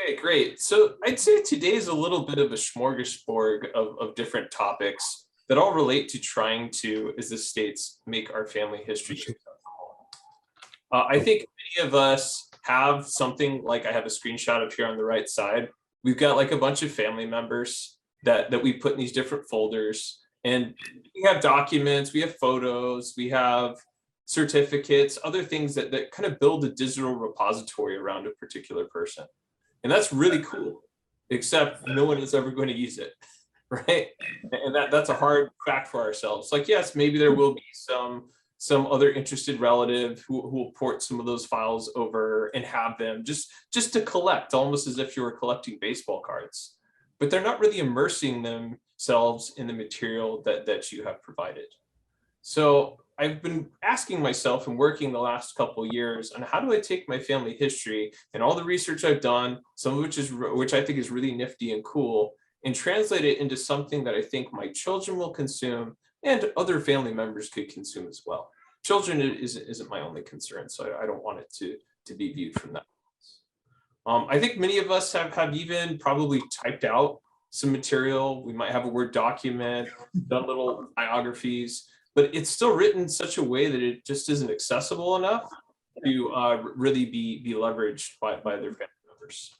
Okay, great. So I'd say today is a little bit of a smorgasbord of different topics that all relate to trying to, as the states, make our family history. I think many of us have something like I have a screenshot of here on the right side. We've got like a bunch of family members that we put in these different folders, and we have documents, we have photos, we have certificates, other things that kind of build a digital repository around a particular person. And that's really cool, except no one is ever going to use it, right? And that's a hard fact for ourselves. Like, yes, maybe there will be some other interested relative who will port some of those files over and have them just to collect, almost as if you were collecting baseball cards. But they're not really immersing themselves in the material that you have provided. So I've been asking myself and working the last couple of years on how do I take my family history and all the research I've done, some of which I think is really nifty and cool, and translate it into something that I think my children will consume and other family members could consume as well. Children isn't my only concern, so I don't want it to be viewed from that. I think many of us have even probably typed out some material. We might have a Word document, done little biographies, but it's still written in such a way that it just isn't accessible enough to really be leveraged by their family members.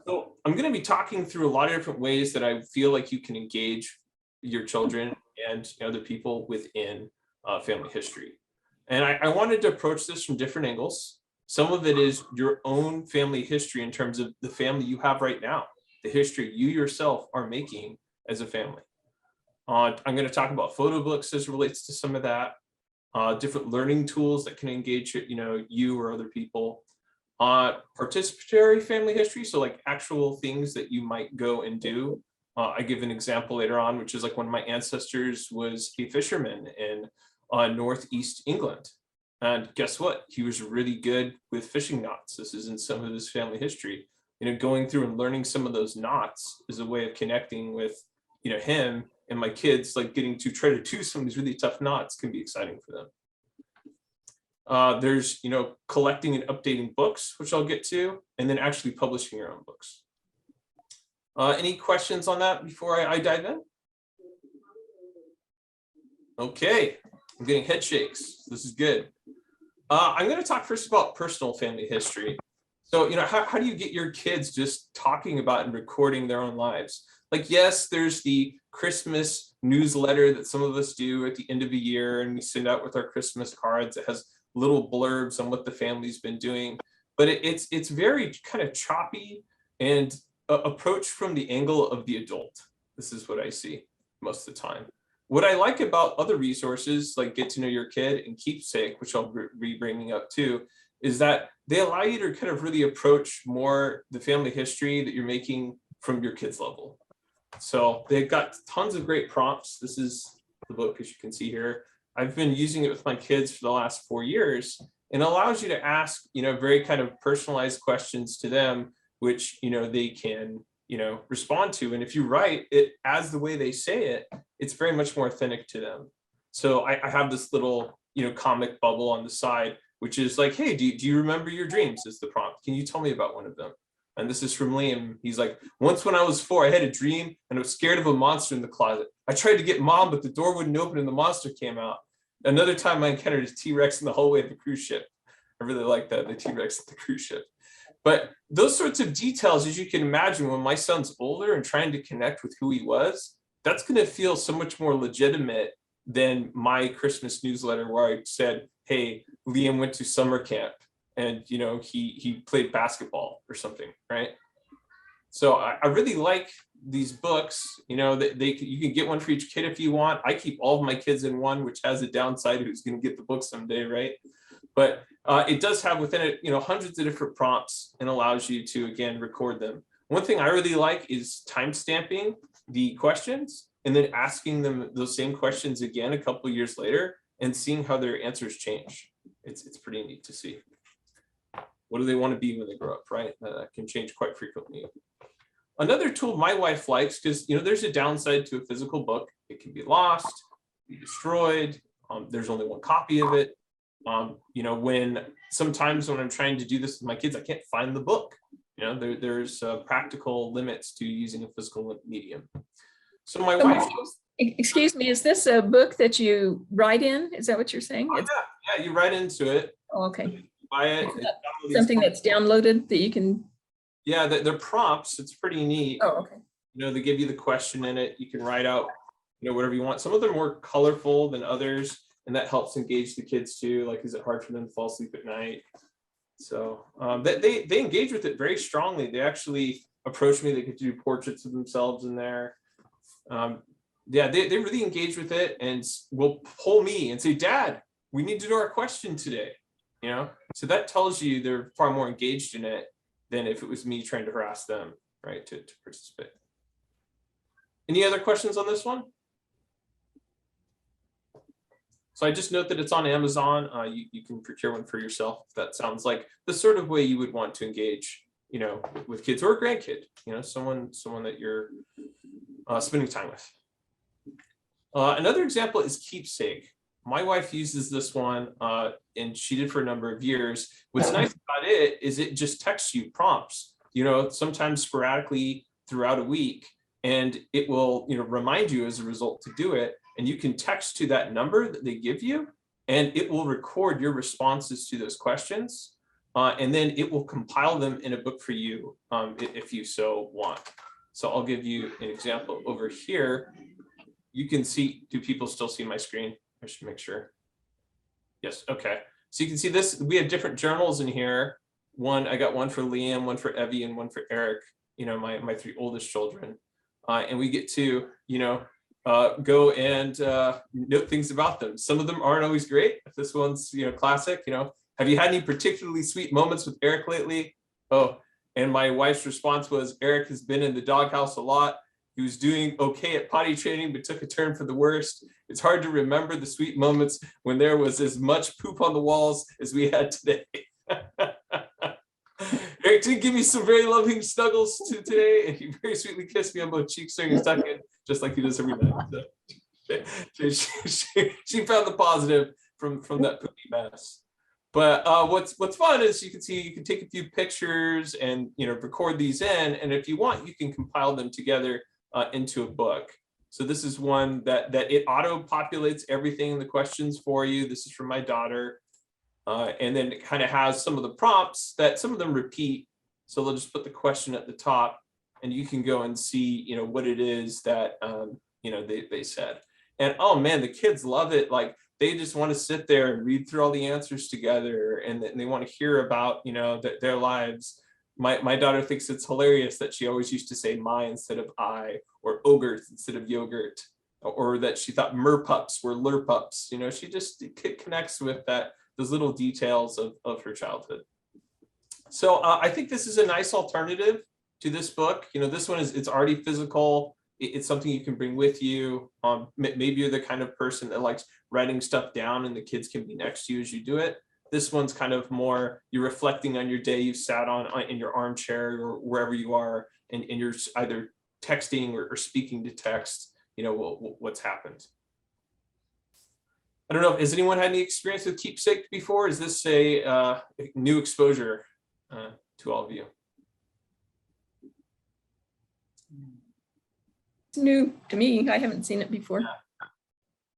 So I'm going to be talking through a lot of different ways that I feel like you can engage your children and other people within family history. And I wanted to approach this from different angles. Some of it is your own family history in terms of the family you have right now, the history you yourself are making as a family. I'm going to talk about Photobooks as it relates to some of that, different learning tools that can engage you or other people. Participatory family history, so like actual things that you might go and do. I give an example later on, which is like one of my ancestors was a fisherman in northeast England. And guess what? He was really good with fishing knots. This is in some of his family history. Going through and learning some of those knots is a way of connecting with him and my kids, like getting to try to do some of these really tough knots can be exciting for them. There's, collecting and updating books, which I'll get to, and then actually publishing your own books. Any questions on that before I dive in? Okay, I'm getting head shakes. This is good. I'm going to talk first about personal family history. So, how do you get your kids just talking about and recording their own lives? Like, yes, there's the Christmas newsletter that some of us do at the end of the year, and we send out with our Christmas cards. It has little blurbs on what the family's been doing, but it's very kind of choppy and approach from the angle of the adult. This is what I see most of the time. What I like about other resources like Get to Know Your Kid and Keepsake, which I'll be bringing up too, is that they allow you to kind of really approach more the family history that you're making from your kids' level. So they've got tons of great prompts. This is the book, as you can see here. I've been using it with my kids for the last 4 years, and it allows you to ask, very kind of personalized questions to them, which, they can, respond to. And if you write it as the way they say it, it's very much more authentic to them. So I have this little, comic bubble on the side, which is like, hey, do you remember your dreams is the prompt. Can you tell me about one of them? And this is from Liam. He's like, once when I was 4, I had a dream and I was scared of a monster in the closet. I tried to get mom, but the door wouldn't open and the monster came out. Another time I encountered a T-Rex in the hallway of the cruise ship. I really like that, the T-Rex at the cruise ship. But those sorts of details, as you can imagine, when my son's older and trying to connect with who he was, that's going to feel so much more legitimate than my Christmas newsletter where I said, hey, Liam went to summer camp and, he played basketball or something, right? So I really like these books, you can get one for each kid if you want. I keep all of my kids in one, which has a downside who's going to get the book someday, right? But it does have within it, hundreds of different prompts and allows you to, again, record them. One thing I really like is time stamping the questions and then asking them those same questions again a couple of years later and seeing how their answers change. It's pretty neat to see. What do they want to be when they grow up, right? That can change quite frequently. Another tool my wife likes, because there's a downside to a physical book. It can be lost, be destroyed. There's only one copy of it. Sometimes when I'm trying to do this with my kids, I can't find the book. There's practical limits to using a physical medium. So my So, wife. excuse me, is this a book that you write in? Is that what you're saying? Oh, yeah, you write into it. Oh, okay. You buy it. Something that's downloaded that you can. Yeah, they're prompts. It's pretty neat. Oh, okay. They give you the question in it. You can write out, whatever you want. Some of them are more colorful than others, and that helps engage the kids too. Like, is it hard for them to fall asleep at night? So they engage with it very strongly. They actually approach me. They could do portraits of themselves in there. They really engage with it and will pull me and say, Dad, we need to do our question today. So that tells you they're far more engaged in it than if it was me trying to harass them, right, to participate. Any other questions on this one? So I just note that it's on Amazon. You can procure one for yourself. If that sounds like the sort of way you would want to engage, with kids or a grandkid, someone that you're spending time with. Another example is Keepsake. My wife uses this one, and she did for a number of years. What's nice about it is it just texts you prompts, sometimes sporadically throughout a week, and it will, remind you as a result to do it. And you can text to that number that they give you, and it will record your responses to those questions. And then it will compile them in a book for you if you so want. So I'll give you an example over here. You can see, do people still see my screen? I should make sure. Yes, okay. So you can see this, we have different journals in here. I got one for Liam, one for Evie, and one for Eric, my 3 oldest children. And we get to, go and note things about them. Some of them aren't always great. This one's, classic, have you had any particularly sweet moments with Eric lately? Oh, and my wife's response was, Eric has been in the doghouse a lot. He was doing okay at potty training, but took a turn for the worst. It's hard to remember the sweet moments when there was as much poop on the walls as we had today. Eric did give me some very loving snuggles today, and he very sweetly kissed me on both cheeks during his tuck-in, just like he does every night. So she found the positive from that poopy mess. But what's fun is you can take a few pictures and record these in, and if you want, you can compile them together into a book. So this is one that it auto populates everything in the questions for you. This is from my daughter. And then it kind of has some of the prompts that some of them repeat. So they'll just put the question at the top, and you can go and see, what it is that, they said. And oh man, the kids love it. Like, they just want to sit there and read through all the answers together, and they want to hear about, their lives. My daughter thinks it's hilarious that she always used to say my instead of I, or ogre instead of yogurt, or that she thought merpups were lurpups. She just connects with those little details of her childhood. So I think this is a nice alternative to this book. This one it's already physical. It's something you can bring with you. Maybe you're the kind of person that likes writing stuff down and the kids can be next to you as you do it. This one's kind of more, you're reflecting on your day you've sat on in your armchair or wherever you are, and you're either texting or speaking to text, what's happened. I don't know, has anyone had any experience with Keepsake before? Is this a new exposure to all of you? It's new to me. I haven't seen it before. Yeah.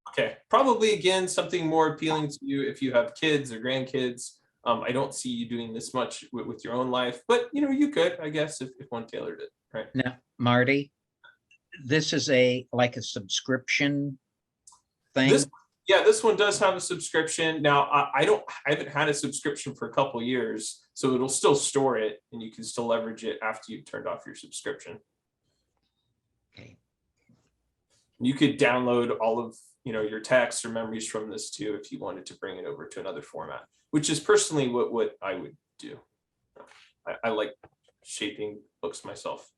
Okay, probably again, something more appealing to you if you have kids or grandkids. I don't see you doing this much with your own life, but you could, I guess, if one tailored it, right? Now, Marty, this is like a subscription thing. This one does have a subscription. Now, I haven't had a subscription for a couple of years, so it'll still store it, and you can still leverage it after you've turned off your subscription. Okay. You could download all of your texts or memories from this too if you wanted to bring it over to another format, which is personally what I would do. I like shaping books myself.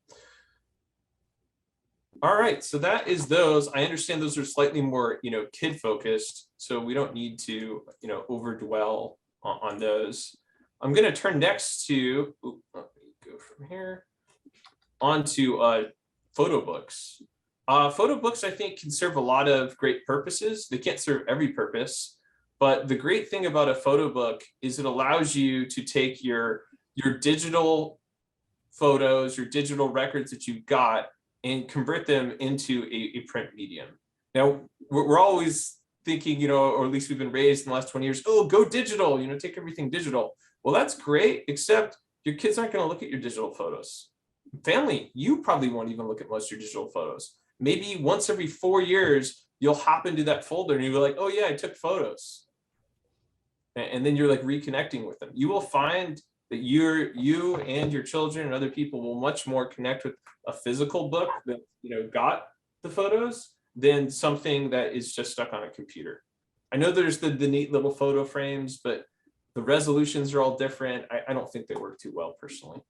All right, so that is those. I understand those are slightly more kid focused, so we don't need to over dwell on those. I'm going to turn next to let me go from here onto Photobooks. Photobooks, I think, can serve a lot of great purposes. They can't serve every purpose, but the great thing about a photo book is it allows you to take your digital photos or digital records that you've got and convert them into a print medium. Now, we're always thinking, you know, or at least we've been raised in the last 20 years, oh, go digital, you know, take everything digital. Well, that's great, except your kids aren't going to look at your digital photos. Family, you probably won't even look at most of your digital photos. Maybe once every 4 years, you'll hop into that folder and you'll be like, oh yeah, I took photos. And then you're like reconnecting with them. You will find that you and your children and other people will much more connect with a physical book that, you know, got the photos than something that is just stuck on a computer. I know there's the neat little photo frames, but the resolutions are all different. I don't think they work too well personally.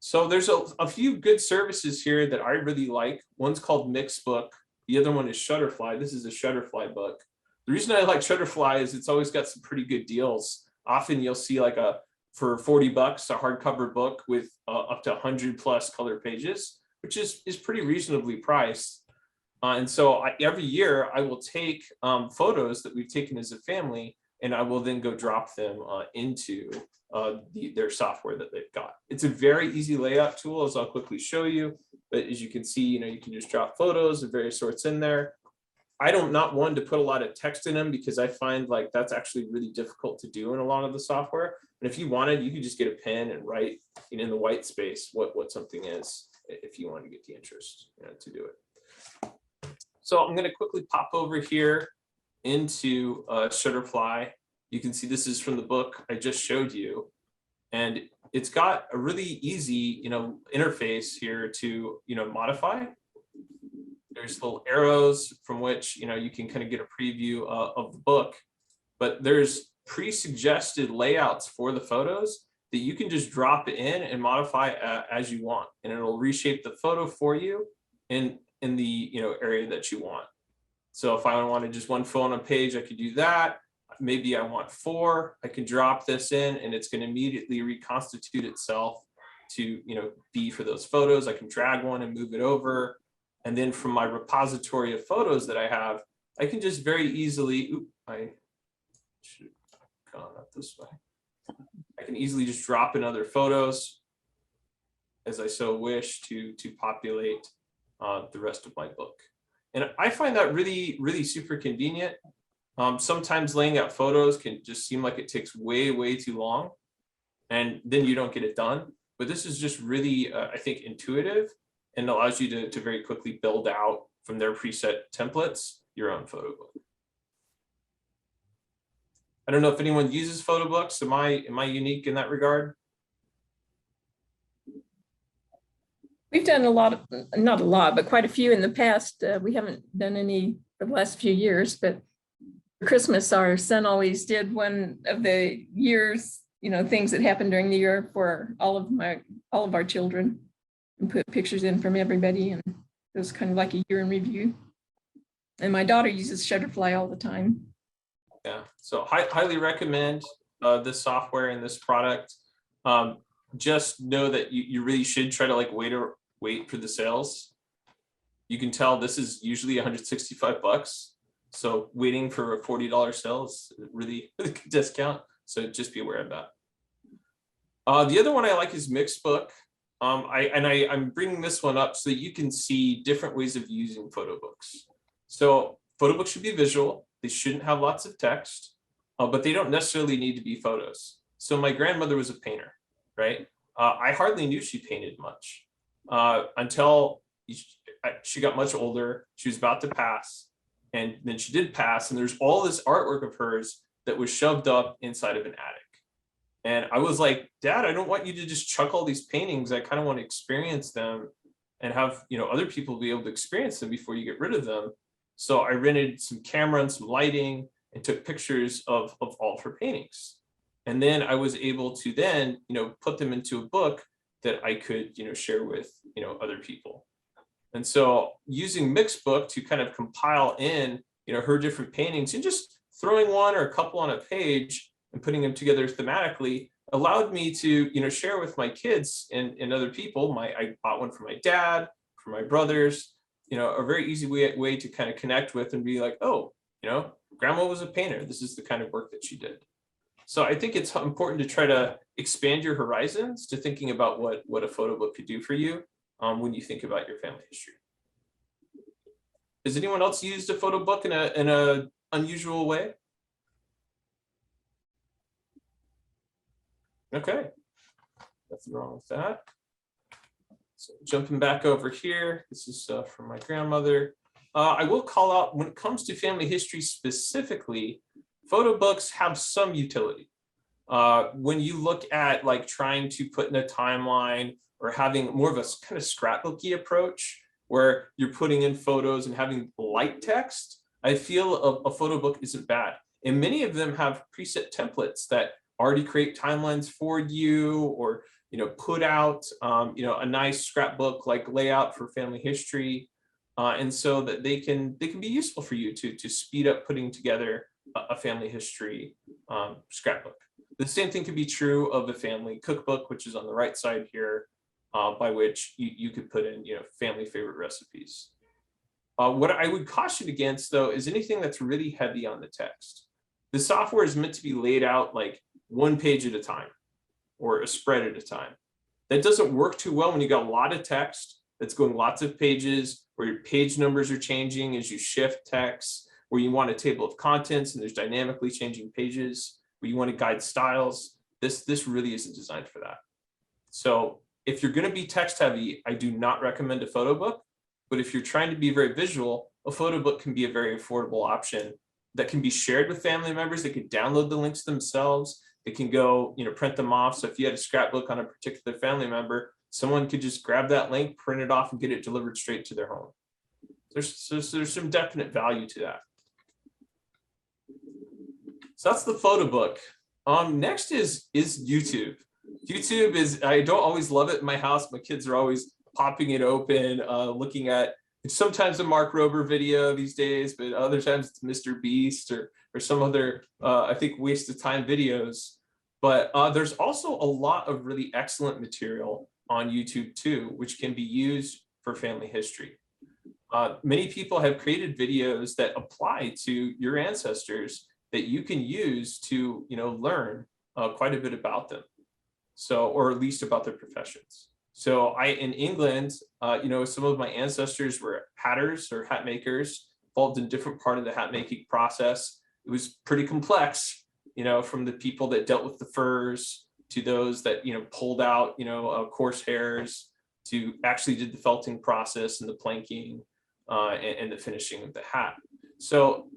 So there's a few good services here that I really like. One's called Mixbook. The other one is Shutterfly. This is a Shutterfly book. The reason I like Shutterfly is it's always got some pretty good deals. Often you'll see like for $40, a hardcover book with up to 100+ color pages, which is pretty reasonably priced. And so every year I will take photos that we've taken as a family, and I will then go drop them into their software that they've got. It's a very easy layout tool, as I'll quickly show you. But as you can see, you know, you can just drop photos of various sorts in there. I don't not one to put a lot of text in them because I find like that's actually really difficult to do in a lot of the software. And if you wanted, you could just get a pen and write in the white space what something is if you want to get the interest, you know, to do it. So I'm going to quickly pop over here into Shutterfly. You can see this is from the book I just showed you, and it's got a really easy, you know, interface here to, you know, modify. There's little arrows from which, you know, you can kind of get a preview of the book, but there's pre-suggested layouts for the photos that you can just drop in and modify as you want, and it'll reshape the photo for you in the, you know, area that you want. So if I wanted just one photo on a page, I could do that. Maybe I want 4, I can drop this in and it's going to immediately reconstitute itself to, you know, be for those photos. I can drag one and move it over. And then from my repository of photos that I have, I can just very easily, I should have gone up this way. I can easily just drop in other photos as I so wish to populate the rest of my book. And I find that really, really super convenient. Sometimes laying out photos can just seem like it takes way, way too long, and then you don't get it done. But this is just really, I think, intuitive and allows you to very quickly build out from their preset templates your own photo book. I don't know if anyone uses Photobooks. Am I unique in that regard? We've done a lot of, not a lot, but quite a few in the past. We haven't done any for the last few years, but for Christmas, our son always did one of the year's, you know, things that happened during the year for all of our children, and put pictures in from everybody. And it was kind of like a year in review. And my daughter uses Shutterfly all the time. Yeah, so highly recommend this software and this product. Just know that you really should try to like wait for the sales. You can tell this is usually $165. So waiting for a $40 sale is really a good discount. So just be aware of that. The other one I like is Mixbook. I'm bringing this one up so that you can see different ways of using Photobooks. So Photobooks should be visual. They shouldn't have lots of text, but they don't necessarily need to be photos. So my grandmother was a painter, right? I hardly knew she painted much until she got much older. She was about to pass, and then she did pass, and there's all this artwork of hers that was shoved up inside of an attic. And I was like, Dad, I don't want you to just chuck all these paintings. I kind of want to experience them and have, you know, other people be able to experience them before you get rid of them. So I rented some camera and some lighting and took pictures of all of her paintings. And then I was able to then, you know, put them into a book that I could, you know, share with, you know, other people. And so using Mixbook to kind of compile in, you know, her different paintings and just throwing one or a couple on a page and putting them together thematically allowed me to, you know, share with my kids and other people. I bought one for my dad, for my brothers, you know, a very easy way to kind of connect with and be like, oh, you know, grandma was a painter. This is the kind of work that she did. So I think it's important to try to expand your horizons to thinking about what a photo book could do for you when you think about your family history. Has anyone else used a photo book in a unusual way? Okay, nothing wrong with that. So jumping back over here, this is from my grandmother. I will call out, when it comes to family history specifically, photo books have some utility. When you look at like trying to put in a timeline or having more of a kind of scrapbooky approach where you're putting in photos and having light text, I feel a photo book isn't bad. And many of them have preset templates that already create timelines for you, or put out a nice scrapbook like layout for family history, and so that they can be useful for you to speed up putting together a family history scrapbook. The same thing could be true of the family cookbook, which is on the right side here, by which you could put in family favorite recipes. What I would caution against, though, is anything that's really heavy on the text. The software is meant to be laid out like one page at a time or a spread at a time. That doesn't work too well when you got a lot of text that's going lots of pages, where your page numbers are changing as you shift text, where you want a table of contents and there's dynamically changing pages, where you want to guide styles. This really isn't designed for that. So if you're going to be text heavy, I do not recommend a photo book. But if you're trying to be very visual, a photo book can be a very affordable option that can be shared with family members. They can download the links themselves. They can go, print them off. So if you had a scrapbook on a particular family member, someone could just grab that link, print it off, and get it delivered straight to their home. There's some definite value to that. So that's the photo book. Next is YouTube. YouTube is, I don't always love it in my house. My kids are always popping it open, looking at, it's sometimes a Mark Rober video these days, but other times it's Mr. Beast or some other, I think, waste of time videos. But there's also a lot of really excellent material on YouTube too, which can be used for family history. Many people have created videos that apply to your ancestors that you can use to, learn quite a bit about them. So, or at least about their professions. So in England, some of my ancestors were hatters or hat makers, involved in different part of the hat making process. It was pretty complex, from the people that dealt with the furs to those that, pulled out, coarse hairs, to actually did the felting process and the planking and the finishing of the hat. So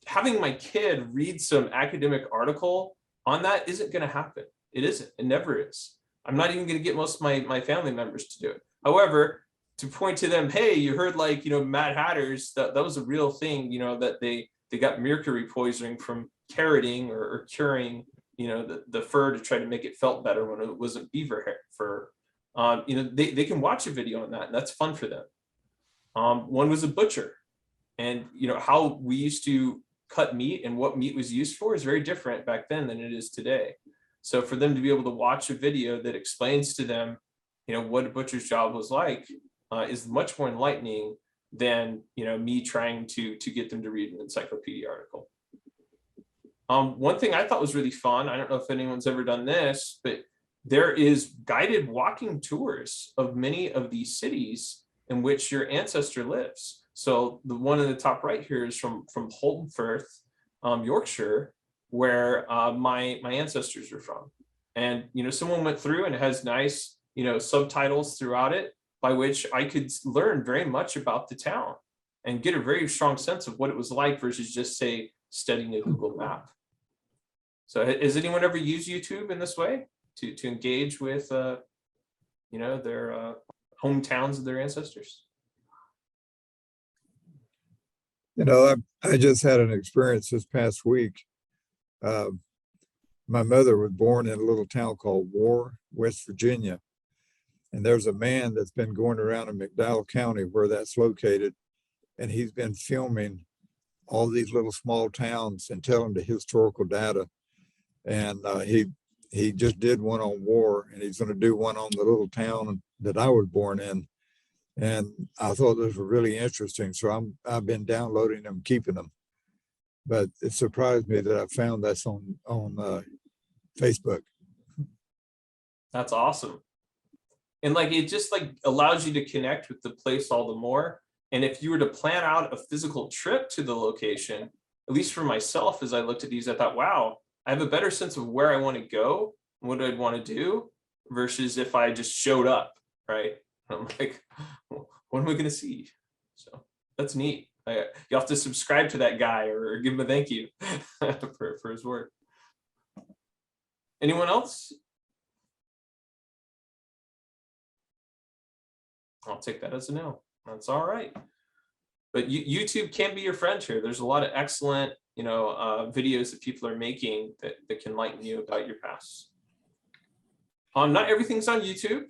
having my kid read some academic article on that isn't going to happen. It isn't. It never is. I'm not even going to get most of my family members to do it. However, to point to them, hey, you heard like, Mad Hatters, that was a real thing, that they got mercury poisoning from carroting or curing, the fur to try to make it felt better when it wasn't beaver hair fur. They can watch a video on that, and that's fun for them. One was a butcher, and how we used to cut meat and what meat was used for is very different back then than it is today. So for them to be able to watch a video that explains to them, what a butcher's job was like, is much more enlightening than, me trying to get them to read an encyclopedia article. One thing I thought was really fun, I don't know if anyone's ever done this, but there is guided walking tours of many of these cities in which your ancestor lives. So the one in the top right here is from Holton Firth, Yorkshire, where my ancestors are from. And someone went through, and it has nice subtitles throughout it, by which I could learn very much about the town and get a very strong sense of what it was like versus just, say, studying a Google map. So has anyone ever used YouTube in this way to engage with their hometowns of their ancestors? I just had an experience this past week. My mother was born in a little town called War, West Virginia. And there's a man that's been going around in McDowell County where that's located. And he's been filming all these little small towns and telling the historical data. And he just did one on War, and he's going to do one on the little town that I was born in. And I thought those were really interesting. So I've been downloading them, keeping them. But it surprised me that I found that's on Facebook. That's awesome. And like, it just like allows you to connect with the place all the more. And if you were to plan out a physical trip to the location, at least for myself, as I looked at these, I thought, wow, I have a better sense of where I want to go, what I'd want to do, versus if I just showed up, right? I'm like, what am I going to see? So that's neat. You have to subscribe to that guy or give him a thank you for his work. Anyone else? I'll take that as a no. That's all right. But YouTube can be your friend here. There's a lot of excellent, videos that people are making that can enlighten you about your past. Not everything's on YouTube.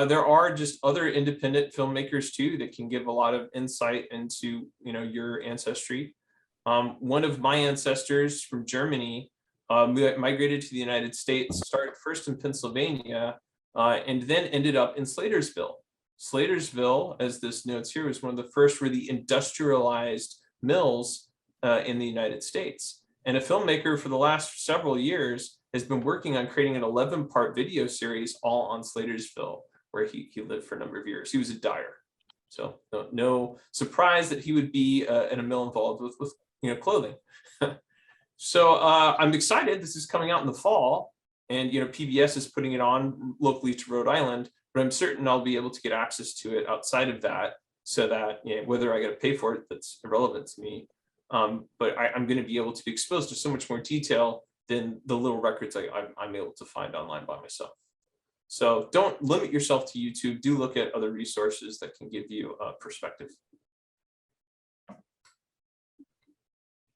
There are just other independent filmmakers too that can give a lot of insight into, your ancestry. One of my ancestors from Germany migrated to the United States, started first in Pennsylvania, and then ended up in Slatersville. Slatersville, as this notes here, was one of the first really industrialized mills in the United States. And a filmmaker for the last several years has been working on creating an 11-part video series all on Slatersville, where he lived for a number of years. He was a dyer. So no surprise that he would be in a mill involved with clothing. So I'm excited. This is coming out in the fall, and PBS is putting it on locally to Rhode Island, but I'm certain I'll be able to get access to it outside of that, so that whether I got to pay for it, that's irrelevant to me. But I'm going to be able to be exposed to so much more detail than the little records I'm able to find online by myself. So don't limit yourself to YouTube. Do look at other resources that can give you a perspective.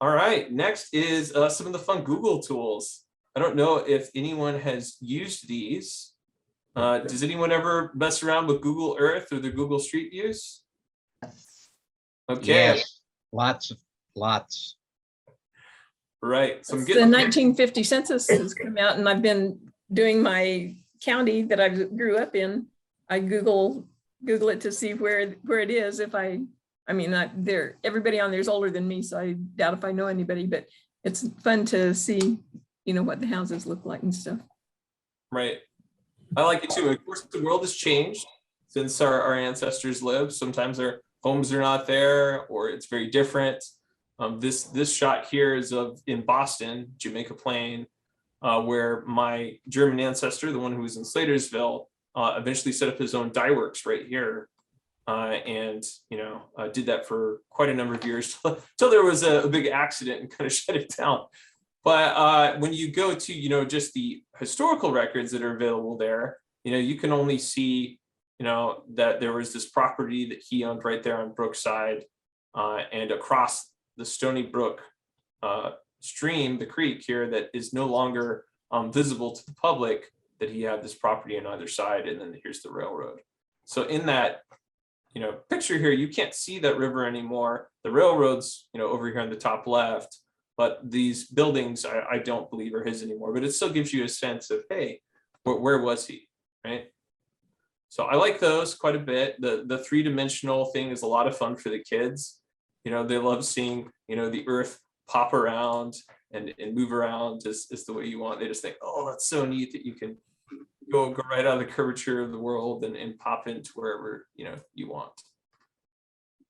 All right, next is some of the fun Google tools. I don't know if anyone has used these. Does anyone ever mess around with Google Earth or the Google Street Views? Okay. Yes, lots. Right. So I'm The getting 1950 census has come out, and I've been doing my county that I grew up in. I Google it to see where it is. Everybody on there is older than me, so I doubt if I know anybody, but it's fun to see, what the houses look like and stuff. Right. I like it too. Of course, the world has changed since our ancestors lived. Sometimes their homes are not there, or it's very different. This shot here is in Boston, Jamaica Plain, where my German ancestor, the one who was in Slatersville, eventually set up his own dye works right here, and did that for quite a number of years till there was a big accident and kind of shut it down. But when you go to just the historical records that are available there, you can only see that there was this property that he owned right there on Brookside, and across the Stony Brook stream, the creek here, that is no longer visible to the public, that he had this property on either side, and then here's the railroad. So in that picture here, you can't see that river anymore. The railroad's over here on the top left, but these buildings I don't believe are his anymore. But it still gives you a sense of, hey, where was he, right? So I like those quite a bit. The three-dimensional thing is a lot of fun for the kids. They love seeing the earth pop around and move around is the way you want. They just think, oh, that's so neat that you can go right out of the curvature of the world and pop into wherever you want.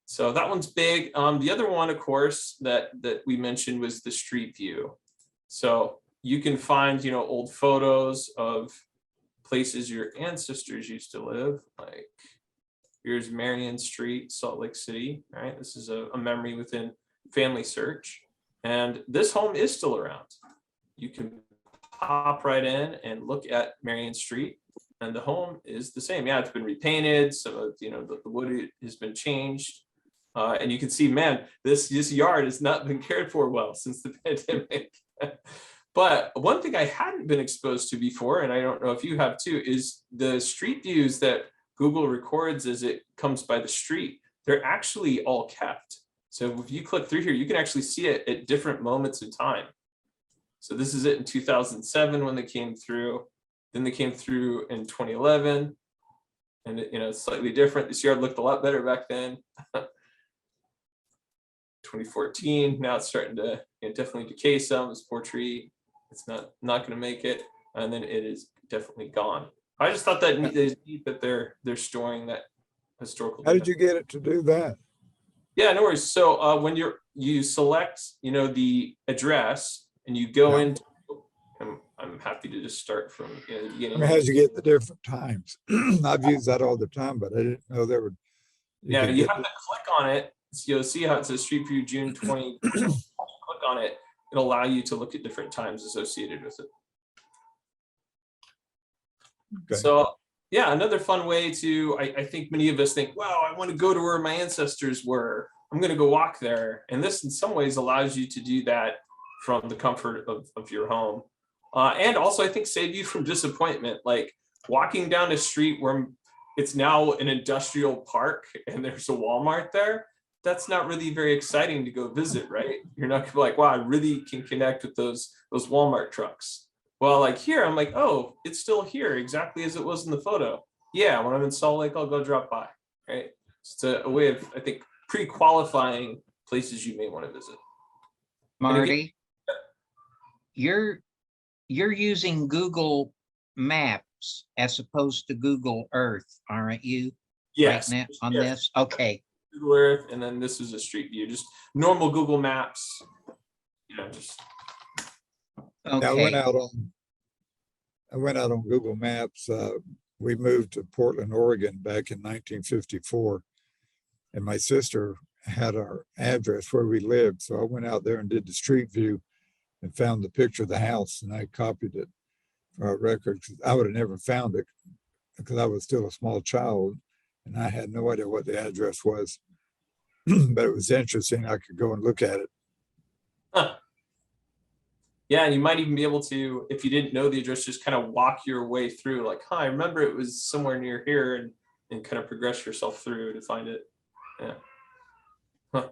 So that one's big. The other one, of course, that we mentioned was the street view. So you can find old photos of places your ancestors used to live. Like here's Marion Street, Salt Lake City. Right, this is a memory within Family Search, and this home is still around. You can pop right in and look at Marion Street, and the home is the same. Yeah, it's been repainted. Some of the wood has been changed. And you can see, man, this yard has not been cared for well since the pandemic. But one thing I hadn't been exposed to before, and I don't know if you have too, is the street views that Google records as it comes by the street. They're actually all kept. So if you click through here, you can actually see it at different moments in time. So this is it in 2007 when they came through. Then they came through in 2011. And it's slightly different. This yard looked a lot better back then. 2014, now it's starting to definitely decay some, this poor tree. not going to make it, and then it is definitely gone. I just thought that it's neat that they're storing that historical How data. did you get it to do that? Yeah, no worries. So when you select, the address, and you go Yeah. into, I'm happy to just start from the I beginning. mean, how'd you get the different times? I've used that all the time, but I didn't know there would. Yeah, could you get have to click on it. So you'll see how it says Street View June 20. Click on it. It'll allow you to look at different times associated with it. Okay. So yeah, another fun way to, I think many of us think, wow, I want to go to where my ancestors were. I'm going to go walk there. And this in some ways allows you to do that from the comfort of your home. And also I think save you from disappointment, like walking down a street where it's now an industrial park and there's a Walmart there. That's not really very exciting to go visit, right? You're not gonna be like, wow, I really can connect with those Walmart trucks. Well, like here, I'm like, oh, it's still here exactly as it was in the photo. Yeah, when I'm in Salt Lake, I'll go drop by, right? It's a way of, I think, pre-qualifying places you may want to visit. Marty, you're using Google Maps as opposed to Google Earth, aren't you? Yes. Right now on yes. this? Okay. Google Earth, and then this is a street view, just normal Google Maps, just. Okay. I went out on Google Maps. We moved to Portland, Oregon back in 1954, and my sister had our address where we lived. So I went out there and did the street view and found the picture of the house, and I copied it for our records. I would have never found it because I was still a small child and I had no idea what the address was. But it was interesting. I could go and look at it. Huh. Yeah, and you might even be able to, if you didn't know the address, just kind of walk your way through, like, I remember it was somewhere near here, and kind of progress yourself through to find it. Yeah. Huh.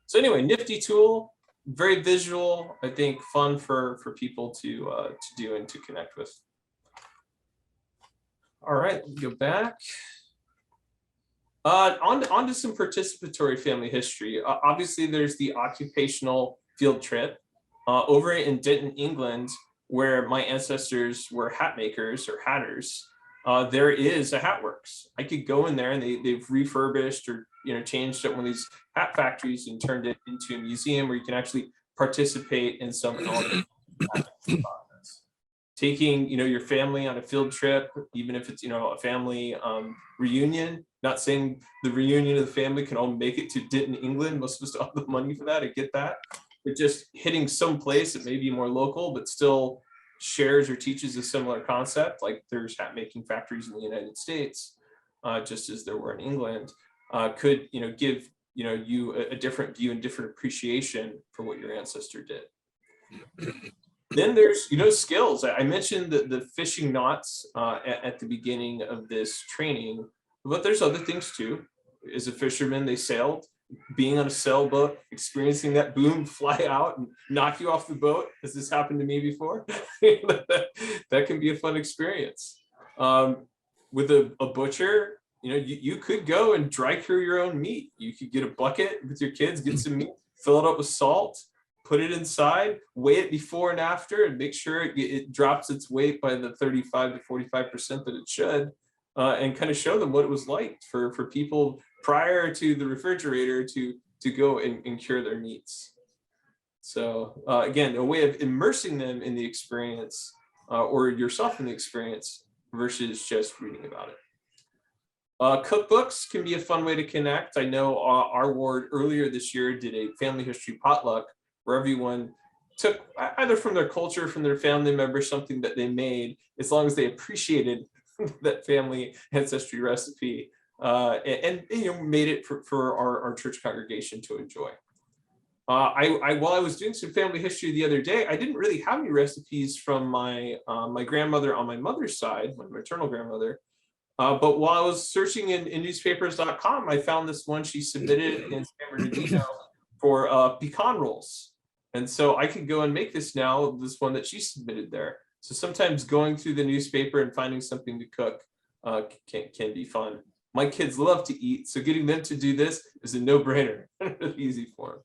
So anyway, nifty tool, very visual. I think fun for people to do and to connect with. All right, let me go back. On to some participatory family history. Obviously, there's the occupational field trip. Over in Denton, England, where my ancestors were hat makers or hatters, there is a hat works. I could go in there and they've refurbished or changed up one of these hat factories and turned it into a museum where you can actually participate in some element of the process. Taking your family on a field trip, even if it's a family reunion. Not saying the reunion of the family can all make it to Denton, England. Most of us don't have the money for that. I get that. But just hitting some place that may be more local, but still shares or teaches a similar concept, like there's hat making factories in the United States, just as there were in England, could give you a different view and different appreciation for what your ancestor did. Then there's skills. I mentioned the fishing knots at the beginning of this training, but there's other things too. As a fisherman, they sailed. Being on a sailboat, experiencing that boom fly out and knock you off the boat, as this happened to me before, that can be a fun experience. With a butcher, you could go and dry cure your own meat. You could get a bucket with your kids, get some meat, fill it up with salt, put it inside, weigh it before and after, and make sure it drops its weight by the 35 to 45% that it should, and kind of show them what it was like for people prior to the refrigerator to go and cure their meats. So again, a way of immersing them in the experience, or yourself in the experience, versus just reading about it. Cookbooks can be a fun way to connect. I know our ward earlier this year did a family history potluck where everyone took either from their culture, from their family member, something that they made, as long as they appreciated that family ancestry recipe, and made it for our church congregation to enjoy. While I was doing some family history the other day, I didn't really have any recipes from my grandmother on my mother's side, my maternal grandmother. But while I was searching in newspapers.com, I found this one she submitted in San Bernardino for pecan rolls. And so I could go and make this now, this one that she submitted there. So sometimes going through the newspaper and finding something to cook can be fun. My kids love to eat, so getting them to do this is a no-brainer. Really easy for them.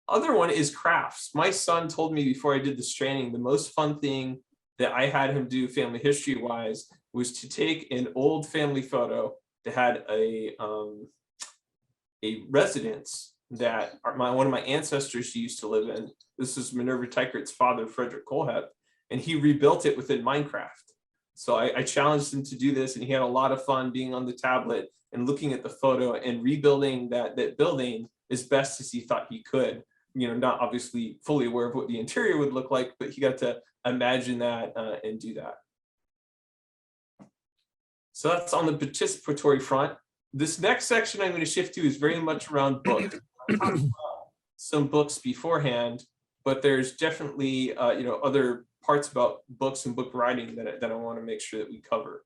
Other one is crafts. My son told me before I did this training, the most fun thing that I had him do family history wise was to take an old family photo that had a residence that one of my ancestors used to live in. This is Minerva Teichert's father, Frederick Kohlhepp, and he rebuilt it within Minecraft. So I challenged him to do this, and he had a lot of fun being on the tablet and looking at the photo and rebuilding that building as best as he thought he could. You know, not obviously fully aware of what the interior would look like, but he got to imagine that and do that. So that's on the participatory front. This next section I'm going to shift to is very much around books. Some books beforehand, but there's definitely other parts about books and book writing that I want to make sure that we cover.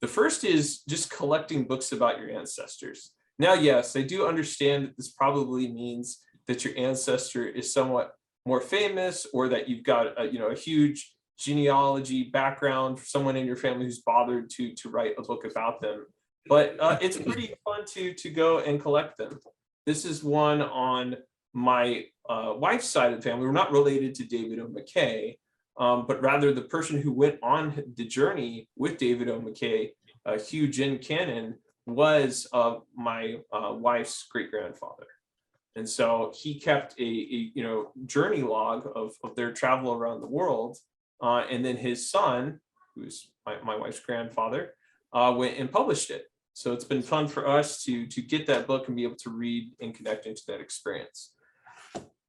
The first is just collecting books about your ancestors. Now, yes, I do understand that this probably means that your ancestor is somewhat more famous, or that you've got a huge genealogy background for someone in your family who's bothered to write a book about them. But it's pretty fun to go and collect them. This is one on my wife's side of the family. We're not related to David O. McKay, but rather the person who went on the journey with David O. McKay, Hugh Jin Cannon, was my wife's great-grandfather. And so he kept a journey log of their travel around the world. And then his son, who's my wife's grandfather, went and published it. So it's been fun for us to get that book and be able to read and connect into that experience.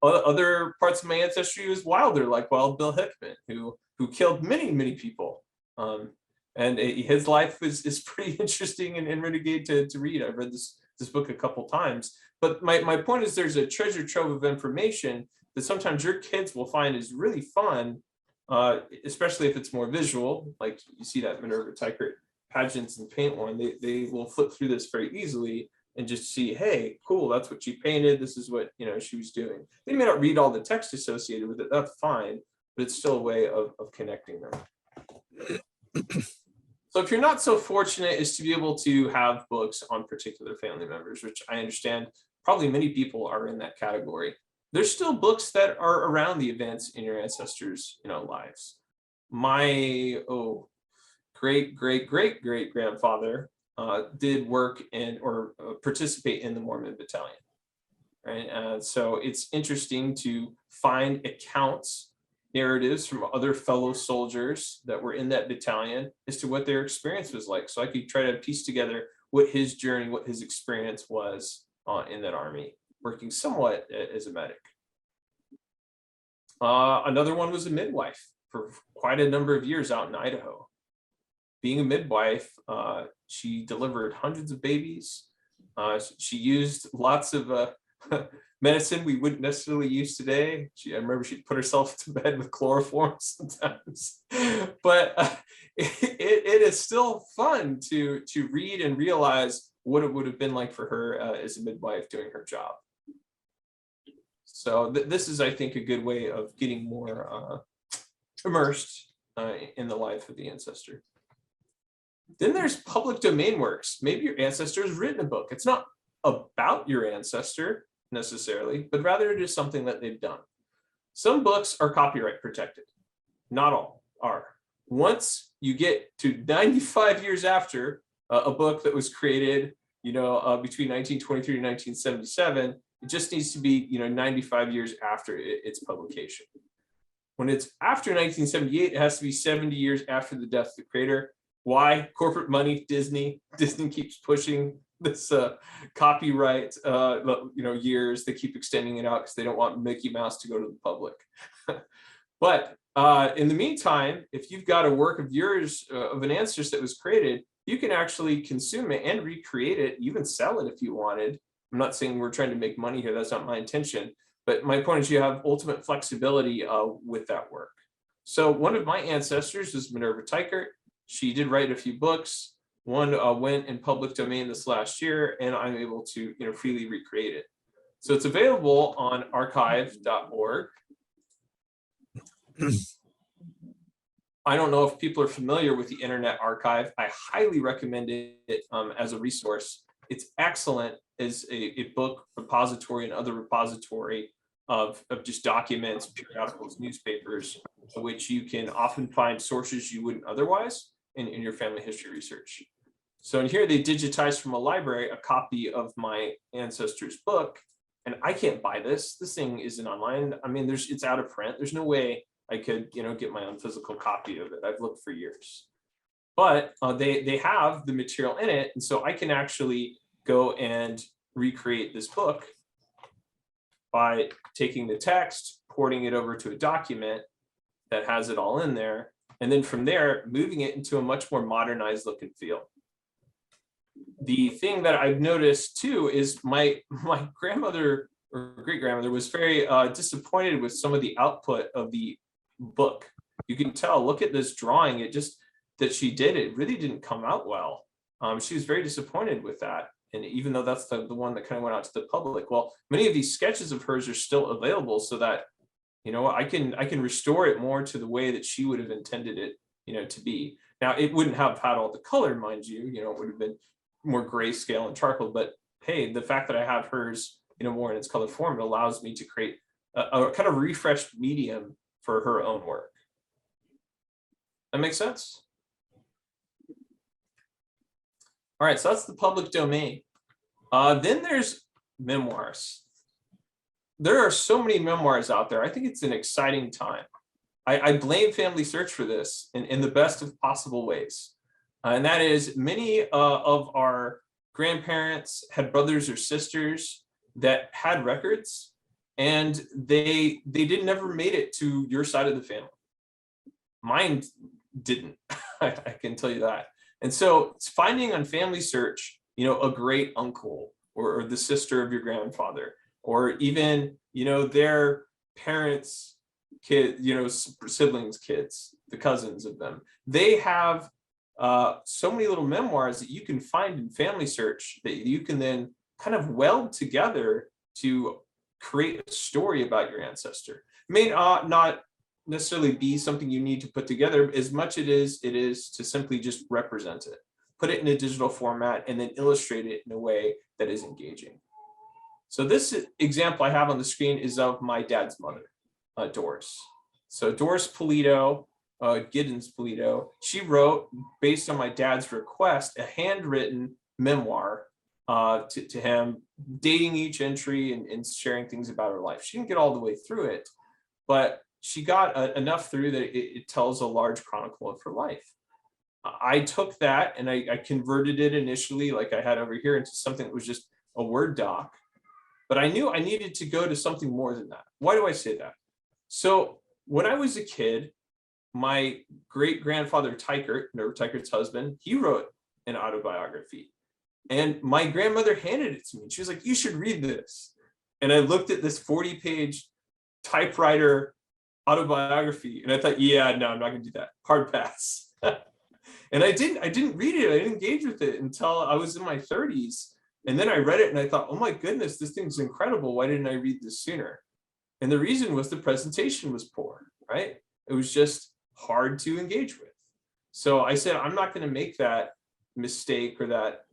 Other parts of my ancestry was wilder, like Wild Bill Hickman, who killed many people. And his life is pretty interesting and renegade to read. I've read this book a couple times. But my point is, there's a treasure trove of information that sometimes your kids will find is really fun, especially if it's more visual, like you see that Minerva Teichert pageants and paint one. They will flip through this very easily and just see, hey, cool, that's what she painted. This is what she was doing. They may not read all the text associated with it. That's fine, but it's still a way of connecting them. So if you're not so fortunate as to be able to have books on particular family members, which I understand probably many people are in that category, there's still books that are around the events in your ancestors' lives. My great grandfather did work or participate in the Mormon Battalion, right? So it's interesting to find accounts, narratives from other fellow soldiers that were in that battalion as to what their experience was like. So I could try to piece together what his journey, what his experience was in that army, working somewhat as a medic. Another one was a midwife for quite a number of years out in Idaho. Being a midwife, she delivered hundreds of babies. She used lots of medicine we wouldn't necessarily use today. I remember she'd put herself to bed with chloroform sometimes. But it is still fun to read and realize what it would have been like for her as a midwife doing her job. So this is, I think, a good way of getting more immersed in the life of the ancestor. Then there's public domain works. Maybe your ancestor has written a book. It's not about your ancestor necessarily, but rather it is something that they've done. Some books are copyright protected. Not all are. Once you get to 95 years after a book that was created, between 1923 and 1977, it just needs to be, 95 years after its publication. When it's after 1978, it has to be 70 years after the death of the creator. Why? Corporate money, Disney keeps pushing this copyright, years. They keep extending it out because they don't want Mickey Mouse to go to the public. But in the meantime, if you've got a work of yours, of an ancestor that was created, you can actually consume it and recreate it, even sell it if you wanted. I'm not saying we're trying to make money here. That's not my intention. But my point is you have ultimate flexibility with that work. So one of my ancestors is Minerva Teichert. She did write a few books. One went in public domain this last year, and I'm able to freely recreate it. So it's available on archive.org. I don't know if people are familiar with the Internet Archive. I highly recommend it as a resource. It's excellent as a book repository and other repository of just documents, periodicals, newspapers, which you can often find sources you wouldn't otherwise in your family history research. So in here, they digitized from a library a copy of my ancestors' book, and I can't buy this. This thing isn't online. I mean, it's out of print. There's no way I could, get my own physical copy of it. I've looked for years, but they have the material in it, and so I can actually go and recreate this book by taking the text, porting it over to a document that has it all in there, and then from there, moving it into a much more modernized look and feel. The thing that I've noticed too is my grandmother or great grandmother was very disappointed with some of the output of the book. You can tell, look at this drawing, that she did, it really didn't come out well. She was very disappointed with that. And even though that's the one that kind of went out to the public, well, many of these sketches of hers are still available so that, I can restore it more to the way that she would have intended it, to be. Now, it wouldn't have had all the color, mind you, it would have been more grayscale and charcoal, but hey, the fact that I have hers, more in its color form, it allows me to create a kind of refreshed medium for her own work. That makes sense? All right, so that's the public domain. Then there's memoirs. There are so many memoirs out there. I think it's an exciting time. I blame Family Search for this in the best of possible ways. And that is many of our grandparents had brothers or sisters that had records, and they never made it to your side of the family. Mine didn't, I can tell you that. And so it's finding on Family Search, a great uncle or the sister of your grandfather, or even, their parents' kid, siblings' kids, the cousins of them. They have so many little memoirs that you can find in Family Search that you can then kind of weld together to create a story about your ancestor. It may not necessarily be something you need to put together as much it is to simply just represent it, put it in a digital format, and then illustrate it in a way that is engaging. So this example I have on the screen is of my dad's mother, Doris. So Doris Pulido, Giddens Pulido, she wrote, based on my dad's request, a handwritten memoir to him, dating each entry and sharing things about her life. She didn't get all the way through it, but she got enough through that it tells a large chronicle of her life. I took that and I converted it initially, like I had over here, into something that was just a Word doc. But I knew I needed to go to something more than that. Why do I say that? So when I was a kid, my great grandfather Tykert, Nerva Tykert's husband, he wrote an autobiography. And my grandmother handed it to me. She was like, "You should read this." And I looked at this 40-page typewriter autobiography, and I thought, yeah, no, I'm not gonna do that. Hard pass. And I didn't read it. I didn't engage with it until I was in my 30s. And then I read it and I thought, oh my goodness, this thing's incredible. Why didn't I read this sooner? And the reason was the presentation was poor, right? It was just hard to engage with. So I said, I'm not going to make that mistake, or that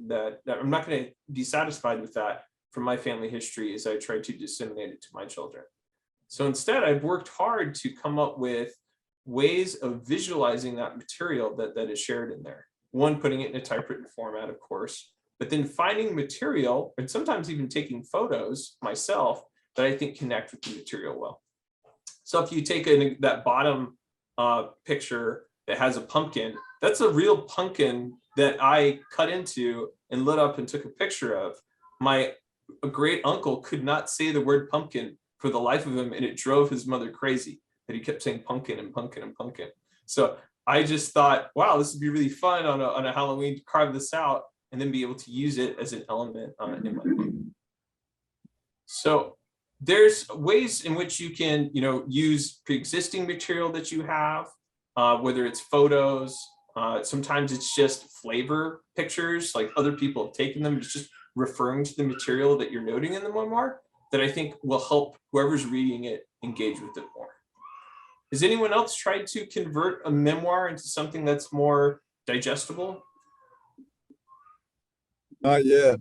I'm not going to be satisfied with that from my family history as I try to disseminate it to my children. So instead, I've worked hard to come up with ways of visualizing that material that is shared in there. One, putting it in a typewritten format, of course, but then finding material and sometimes even taking photos myself that I think connect with the material well. So if you take that bottom picture that has a pumpkin, that's a real pumpkin that I cut into and lit up and took a picture of. My great uncle could not say the word pumpkin for the life of him, and it drove his mother crazy that he kept saying pumpkin and pumpkin and pumpkin. So I just thought, wow, this would be really fun on a Halloween to carve this out and then be able to use it as an element in my book. So there's ways in which you can, use pre-existing material that you have, whether it's photos, sometimes it's just flavor pictures, like other people have taken them. It's just referring to the material that you're noting in the memoir that I think will help whoever's reading it engage with it more. Has anyone else tried to convert a memoir into something that's more digestible? Not yet.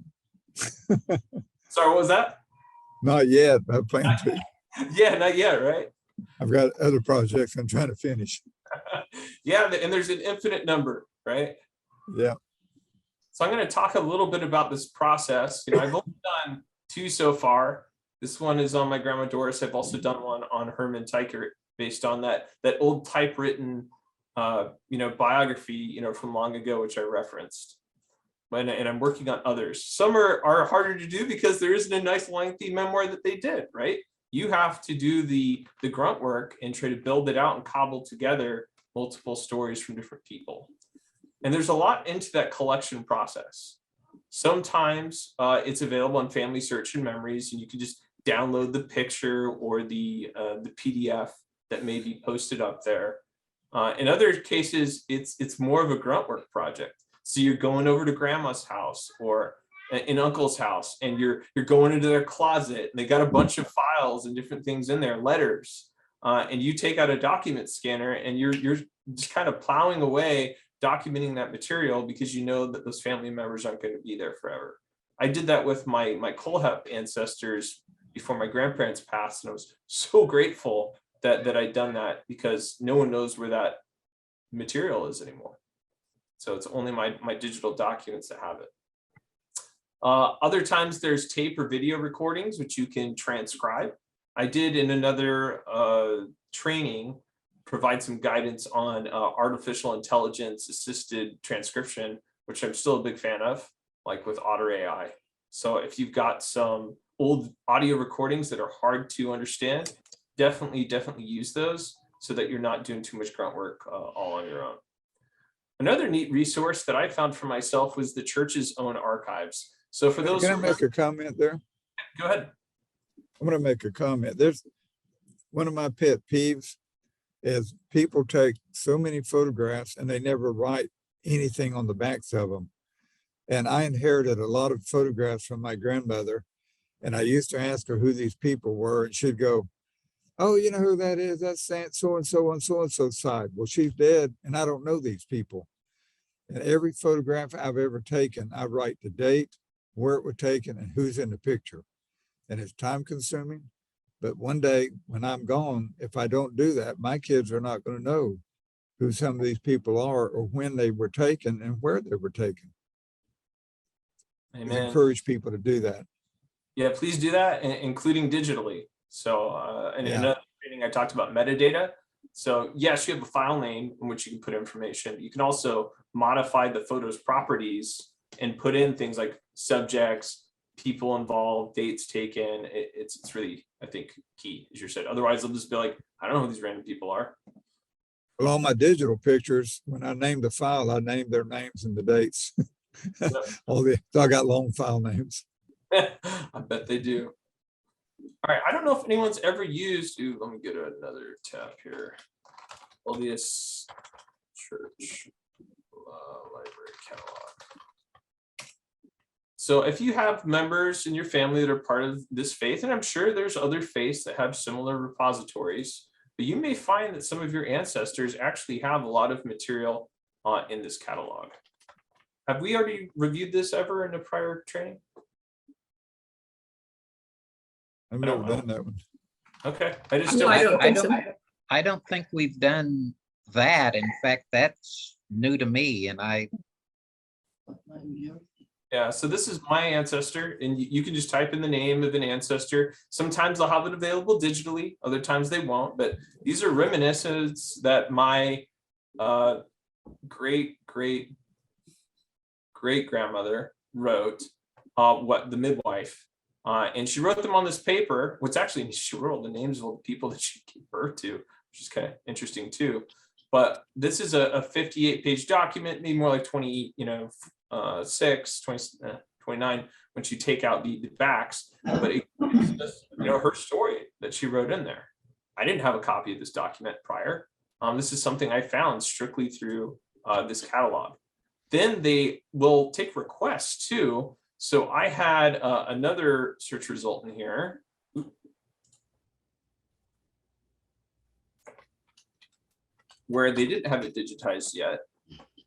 Sorry, what was that? Not yet. I plan to. Yeah, not yet, right? I've got other projects I'm trying to finish. Yeah, and there's an infinite number, right? Yeah. So I'm going to talk a little bit about this process. I've only done 2 so far. This one is on my grandma Doris. I've also done one on Herman Teichert based on that old typewritten, biography, from long ago, which I referenced. And I'm working on others. Some are harder to do because there isn't a nice lengthy memoir that they did, right? You have to do the grunt work and try to build it out and cobble together multiple stories from different people. And there's a lot into that collection process. Sometimes it's available on Family Search and Memories, and you can just download the picture or the PDF that may be posted up there. In other cases, it's more of a grunt work project. So you're going over to grandma's house or in uncle's house, and you're going into their closet, and they got a bunch of files and different things in there, letters, and you take out a document scanner and you're just kind of plowing away, documenting that material because you know that those family members aren't going to be there forever. I did that with my Colehep ancestors before my grandparents passed, and I was so grateful that I'd done that because no one knows where that material is anymore. So it's only my digital documents that have it. Other times there's tape or video recordings, which you can transcribe. I did in another training provide some guidance on artificial intelligence assisted transcription, which I'm still a big fan of, like with Otter AI. So if you've got some old audio recordings that are hard to understand, definitely use those so that you're not doing too much grunt work all on your own. Another neat resource that I found for myself was the church's own archives. So for those— Can I make a comment there? Go ahead. I'm going to make a comment. There's one of my pet peeves is people take so many photographs and they never write anything on the backs of them. And I inherited a lot of photographs from my grandmother, and I used to ask her who these people were, and she'd go, "Oh, you know who that is? That's so-and-so on so-and-so side." Well, she's dead and I don't know these people. And every photograph I've ever taken, I write the date, where it was taken, and who's in the picture. And it's time consuming. But one day when I'm gone, if I don't do that, my kids are not going to know who some of these people are or when they were taken and where they were taken. Amen. I encourage people to do that. Yeah, please do that, including digitally. So in another training, I talked about metadata. So yes, you have a file name in which you can put information. You can also modify the photo's properties and put in things like subjects, people involved, dates taken. It's really, I think, key, as you said. Otherwise, they'll just be like, I don't know who these random people are. Well, all my digital pictures, when I named the file, I named their names and the dates. So I got long file names. I bet they do. All right, I don't know if anyone's ever used, let me get another tab here. Holiest Church Library Catalog. So if you have members in your family that are part of this faith, and I'm sure there's other faiths that have similar repositories, but you may find that some of your ancestors actually have a lot of material in this catalog. Have we already reviewed this ever in a prior training? I've never done that one. Okay, I just No, don't. I don't think so. I don't think we've done that. In fact, that's new to me, and Yeah, so this is my ancestor, and you can just type in the name of an ancestor. Sometimes they'll have it available digitally, other times they won't, but these are reminiscences that my great grandmother wrote, the midwife, and she wrote them on this paper. What's actually, she wrote all the names of all the people that she gave birth to, which is kind of interesting too. But this is a 58-page document, maybe more like 20, 29 once you take out the backs. But it's just, her story that she wrote in there. I didn't have a copy of this document prior. This is something I found strictly through this catalog. Then they will take requests too. So I had another search result in here. Where they didn't have it digitized yet.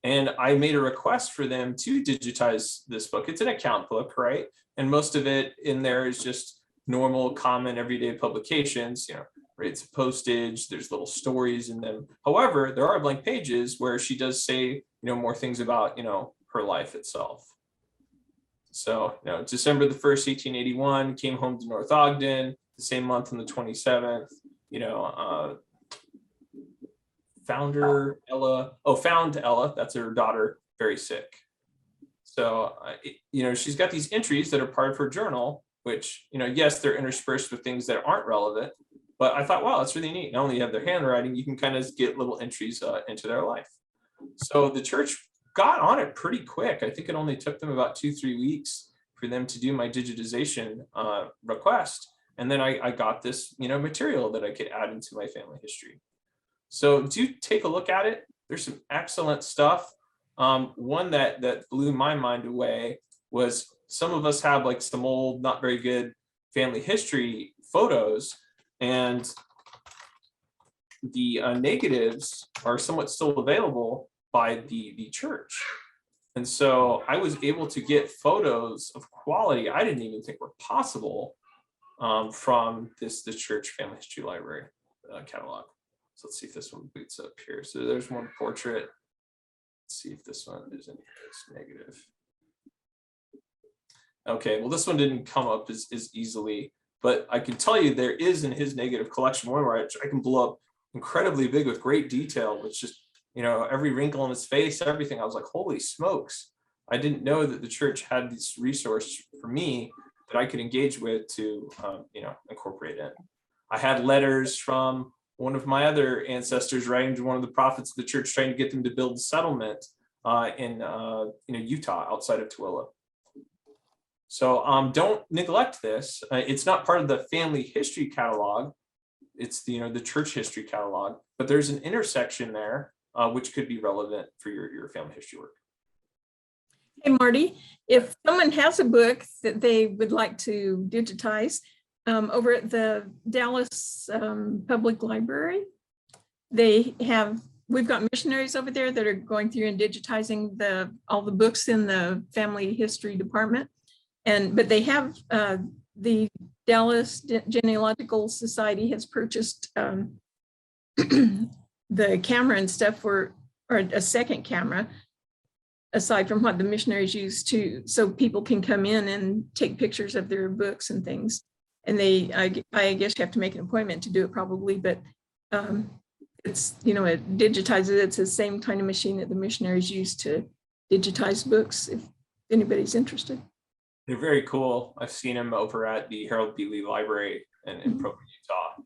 And I made a request for them to digitize this book. It's an account book, right? And most of it in there is just normal, common, everyday publications, rates of postage, there's little stories in them. However, there are blank pages where she does say, more things about, her life itself. So, December the 1st, 1881, came home to North Ogden, the same month on the 27th, found Ella, that's her daughter, very sick. So, she's got these entries that are part of her journal, which, yes, they're interspersed with things that aren't relevant, but I thought, wow, that's really neat. Not only have their handwriting, you can kind of get little entries into their life. So the church got on it pretty quick. I think it only took them about 2-3 weeks for them to do my digitization request. And then I got this, material that I could add into my family history. So do take a look at it. There's some excellent stuff. One that blew my mind away was some of us have like some old, not very good family history photos, and the negatives are somewhat still available by the church. And so I was able to get photos of quality I didn't even think were possible from the church family history library catalog. So let's see if this one boots up here. So there's one portrait. Let's see if this one is in this negative. Okay, well, this one didn't come up as easily, but I can tell you there is in his negative collection one where I can blow up incredibly big with great detail, with just, every wrinkle in his face, everything. I was like, holy smokes. I didn't know that the church had this resource for me that I could engage with to, incorporate in. I had letters from one of my other ancestors writing to one of the prophets of the church, trying to get them to build a settlement in Utah, outside of Tooele. So don't neglect this. It's not part of the family history catalog. It's the church history catalog, but there's an intersection there which could be relevant for your family history work. Hey, Marty, if someone has a book that they would like to digitize, over at the Dallas Public Library, we've got missionaries over there that are going through and digitizing all the books in the family history department. But they have the Dallas Genealogical Society has purchased the camera and stuff or a second camera, aside from what the missionaries use so people can come in and take pictures of their books and things. And I guess you have to make an appointment to do it probably, but it's, it digitizes it. It's the same kind of machine that the missionaries use to digitize books, if anybody's interested. They're very cool. I've seen them over at the Harold B. Lee Library in Provo, Utah.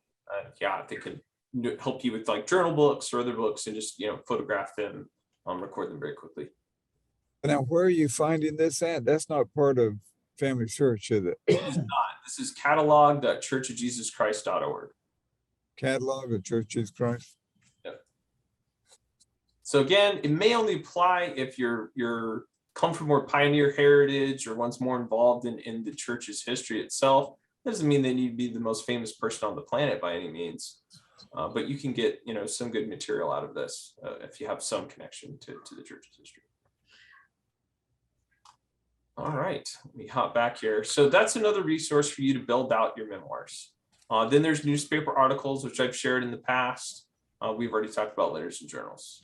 Yeah, they can help you with like journal books or other books and just, photograph them, record them very quickly. Now, where are you finding this at? That's not part of Family Search, is it? It's not. This is catalog.churchofjesuschrist.org. Catalog of Church of Jesus Christ. Yep. So again, it may only apply if you're come from more pioneer heritage or one's more involved in the church's history itself. That doesn't mean they need to be the most famous person on the planet by any means, but you can get some good material out of this if you have some connection to the church's history. All right, let me hop back here. So that's another resource for you to build out your memoirs. Then there's newspaper articles, which I've shared in the past. We've already talked about letters and journals.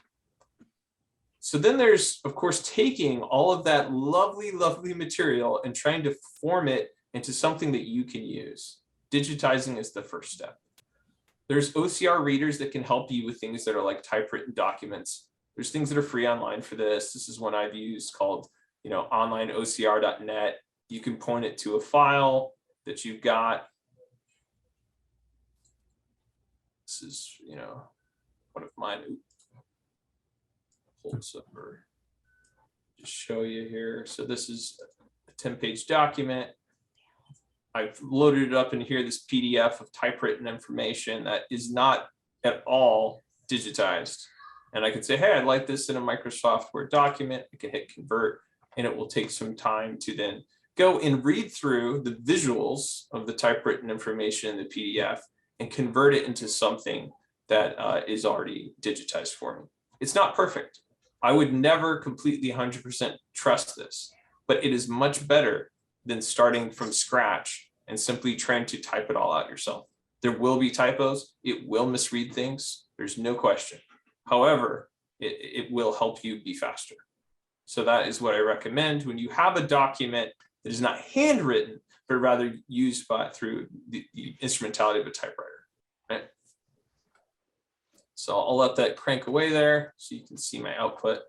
So then there's, of course, taking all of that lovely, lovely material and trying to form it into something that you can use. Digitizing is the first step. There's OCR readers that can help you with things that are like typewritten documents. There's things that are free online for this. This is one I've used called, onlineocr.net. You can point it to a file that you've got. This is, one of mine. Pull this up or just show you here. So this is a 10-page document. I've loaded it up in here, this PDF of typewritten information that is not at all digitized. And I could say, hey, I'd like this in a Microsoft Word document. I can hit convert, and it will take some time to then go and read through the visuals of the typewritten information in the PDF and convert it into something that is already digitized for me. It's not perfect. I would never completely 100% trust this, but it is much better than starting from scratch and simply trying to type it all out yourself. There will be typos. It will misread things. There's no question. However, it will help you be faster. So that is what I recommend when you have a document that is not handwritten, but rather used through the instrumentality of a typewriter, right? So I'll let that crank away there so you can see my output.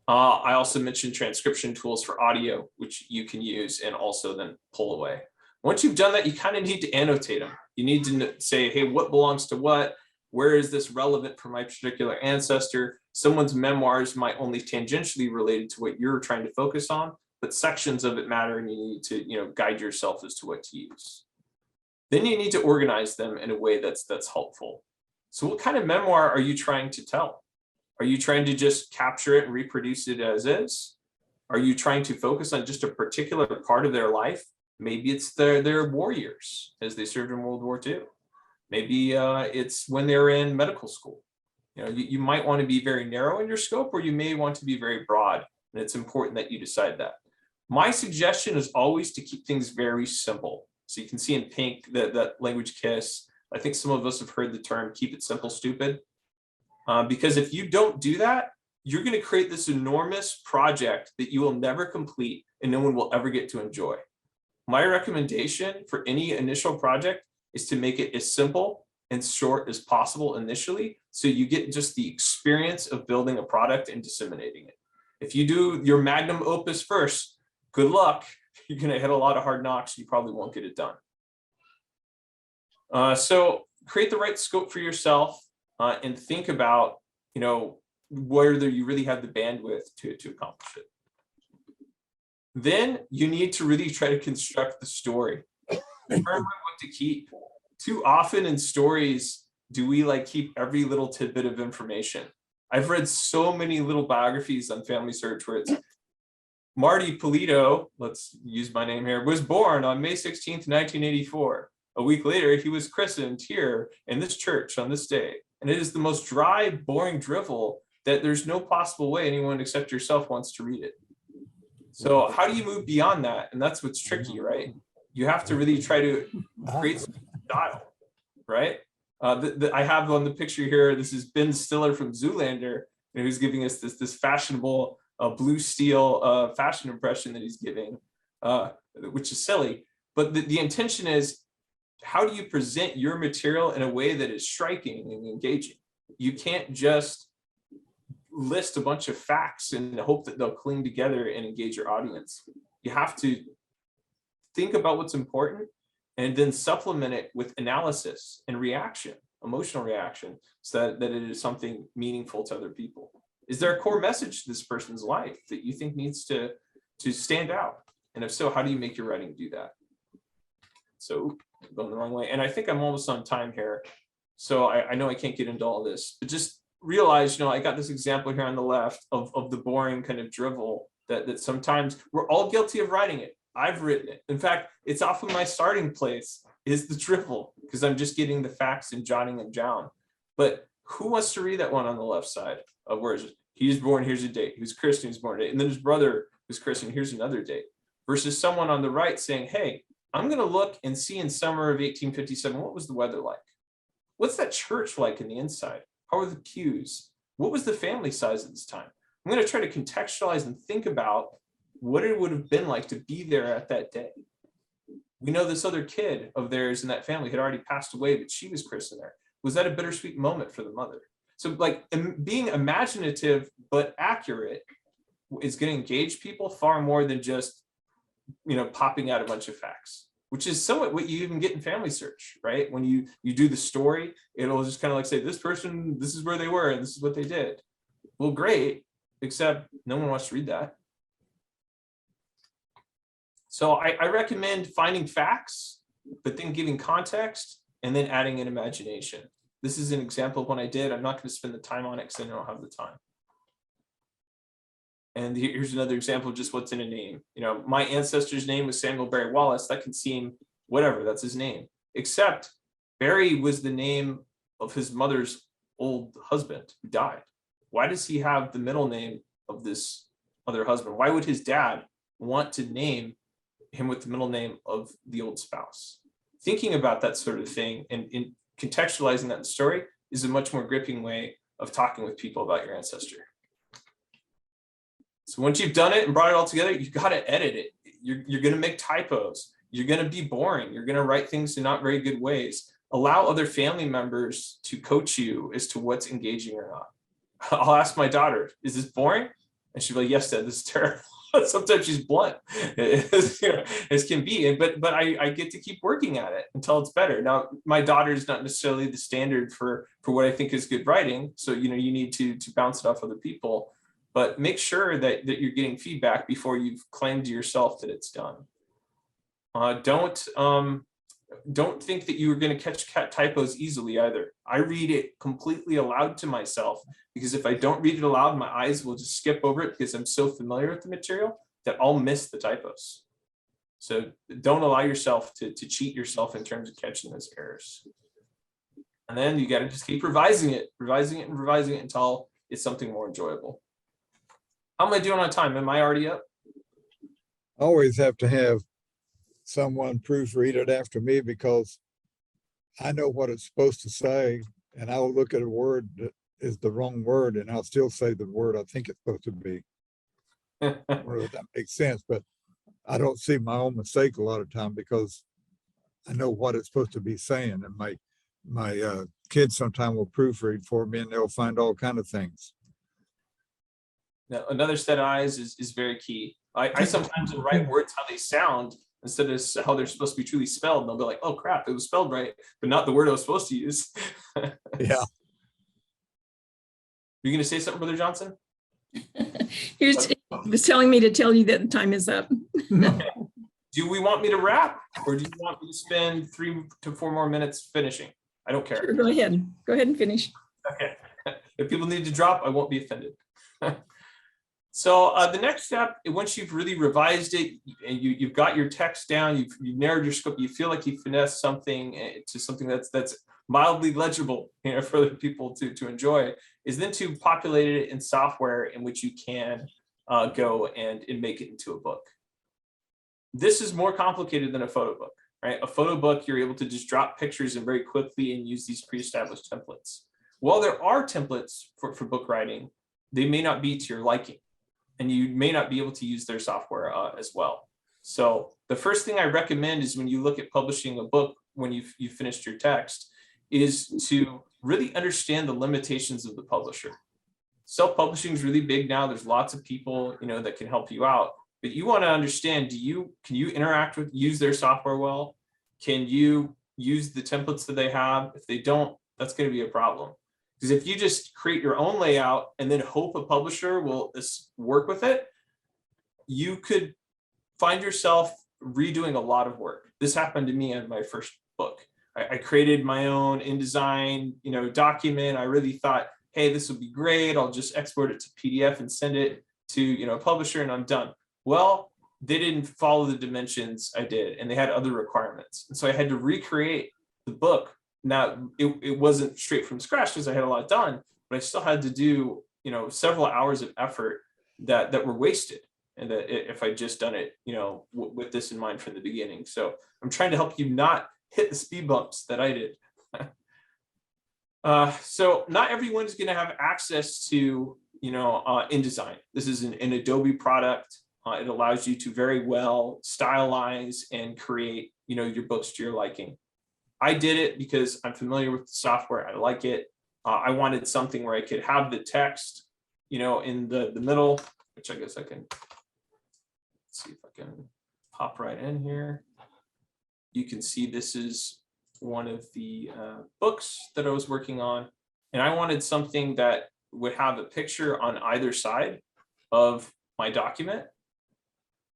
I also mentioned transcription tools for audio, which you can use and also then pull away. Once you've done that, you kind of need to annotate them. You need to say, hey, what belongs to what? Where is this relevant for my particular ancestor? Someone's memoirs might only tangentially related to what you're trying to focus on, but sections of it matter, and you need to guide yourself as to what to use. Then you need to organize them in a way that's helpful. So what kind of memoir are you trying to tell? Are you trying to just capture it and reproduce it as is? Are you trying to focus on just a particular part of their life? Maybe it's their war years as they served in World War II. Maybe it's when they're in medical school. You might want to be very narrow in your scope, or you may want to be very broad, and it's important that you decide that. My suggestion is always to keep things very simple. So you can see in pink that language KISS. I think some of us have heard the term keep it simple, stupid. Because if you don't do that, you're going to create this enormous project that you will never complete and no one will ever get to enjoy. My recommendation for any initial project is to make it as simple and short as possible initially, so you get just the experience of building a product and disseminating it. If you do your magnum opus first, good luck. You're going to hit a lot of hard knocks. You probably won't get it done. So create the right scope for yourself and think about, whether you really have the bandwidth to accomplish it. Then you need to really try to construct the story. Determine what to keep. Too often in stories do we keep every little tidbit of information. I've read so many little biographies on Family Search where it's Marty Pulido, let's use my name here, was born on May 16th, 1984. A week later, he was christened here in this church on this day. And it is the most dry, boring drivel that there's no possible way anyone except yourself wants to read it. So how do you move beyond that? And that's what's tricky, right? You have to really try to create some style, right? I have on the picture here, this is Ben Stiller from Zoolander, and who's giving us this fashionable blue steel fashion impression that he's giving, which is silly. But the intention is, how do you present your material in a way that is striking and engaging? You can't just list a bunch of facts and hope that they'll cling together and engage your audience. You have to think about what's important and then supplement it with analysis and reaction, emotional reaction, so that it is something meaningful to other people. Is there a core message to this person's life that you think needs to stand out? And if so, how do you make your writing do that? So I'm going the wrong way. And I think I'm almost on time here. So I know I can't get into all this, but just realize, I got this example here on the left of the boring kind of drivel that sometimes we're all guilty of writing it. I've written it. In fact, it's often my starting place is the drivel, because I'm just getting the facts and jotting them down. But who wants to read that one on the left side of where he was born, here's a date, he was christened, he was born a date, and then his brother was christened, here's another date, versus someone on the right saying, hey, I'm going to look and see in summer of 1857, what was the weather like? What's that church like in the inside? How are the pews? What was the family size at this time? I'm going to try to contextualize and think about what it would have been like to be there at that day. We know this other kid of theirs in that family had already passed away, but she was christened there. Was that a bittersweet moment for the mother? So being imaginative but accurate is going to engage people far more than just popping out a bunch of facts, which is somewhat what you even get in Family Search, right? When you do the story, it'll just kind of say, this person, this is where they were and this is what they did. Well, great, except no one wants to read that. So I recommend finding facts, but then giving context and then adding in imagination. This is an example of what I did. I'm not going to spend the time on it because I don't have the time. And here's another example of just what's in a name. My ancestor's name was Samuel Barry Wallace. That can seem whatever, that's his name. Except Barry was the name of his mother's old husband who died. Why does he have the middle name of this other husband? Why would his dad want to name him with the middle name of the old spouse. Thinking about that sort of thing and in contextualizing that in the story is a much more gripping way of talking with people about your ancestor. So once you've done it and brought it all together, you've got to edit it. You're going to make typos. You're going to be boring. You're going to write things in not very good ways. Allow other family members to coach you as to what's engaging or not. I'll ask my daughter, is this boring? And she'll be like, yes, Dad, this is terrible. Sometimes she's blunt, as can be, but I get to keep working at it until it's better. Now, my daughter is not necessarily the standard for what I think is good writing. So, you need to bounce it off other people, but make sure that you're getting feedback before you've claimed to yourself that it's done. Don't think that you are going to catch typos easily either. I read it completely aloud to myself, because if I don't read it aloud, my eyes will just skip over it because I'm so familiar with the material that I'll miss the typos. So don't allow yourself to cheat yourself in terms of catching those errors. And then you got to just keep revising it until it's something more enjoyable. How am I doing on time? Am I already up? Always have to have someone proofread it after me, because I know what it's supposed to say, and I'll look at a word that is the wrong word and I'll still say the word I think it's supposed to be. Or that makes sense, but I don't see my own mistake a lot of time because I know what it's supposed to be saying. And my kids sometimes will proofread for me and they'll find all kinds of things. Now, another set of eyes is very key. I sometimes will write words how they sound instead of how they're supposed to be truly spelled. And they'll be like, oh crap, it was spelled right, but not the word I was supposed to use. Yeah. You're going to say something, Brother Johnson? He was telling me to tell you that the time is up. Okay. Do we want me to wrap, or do you want me to spend 3 to 4 more minutes finishing? I don't care. Sure, go ahead. Go ahead and finish. Okay. If people need to drop, I won't be offended. So the next step, once you've really revised it and you've got your text down, you've narrowed your scope, you feel like you finessed something to something that's mildly legible, for other people to enjoy, is then to populate it in software in which you can go and make it into a book. This is more complicated than a photo book, right? A photo book, you're able to just drop pictures in very quickly and use these pre-established templates. While there are templates for book writing, they may not be to your liking, and you may not be able to use their software as well. So the first thing I recommend is when you look at publishing a book, when you've finished your text, is to really understand the limitations of the publisher. Self-publishing is really big now. There's lots of people, that can help you out, but you want to understand, can you interact with, use their software well? Can you use the templates that they have? If they don't, that's going to be a problem. Because if you just create your own layout and then hope a publisher will work with it, you could find yourself redoing a lot of work. This happened to me in my first book. I created my own InDesign, document. I really thought, hey, this would be great. I'll just export it to PDF and send it to, a publisher and I'm done. Well, they didn't follow the dimensions I did, and they had other requirements. And so I had to recreate the book. Now, it wasn't straight from scratch because I had a lot done, but I still had to do, several hours of effort that were wasted. And that if I just done it, with this in mind from the beginning. So I'm trying to help you not hit the speed bumps that I did. So not everyone is going to have access to, InDesign. This is an Adobe product. It allows you to very well stylize and create, your books to your liking. I did it because I'm familiar with the software. I like it. I wanted something where I could have the text, in the middle, which I guess I can, let's see if I can hop right in here. You can see this is one of the books that I was working on. And I wanted something that would have a picture on either side of my document,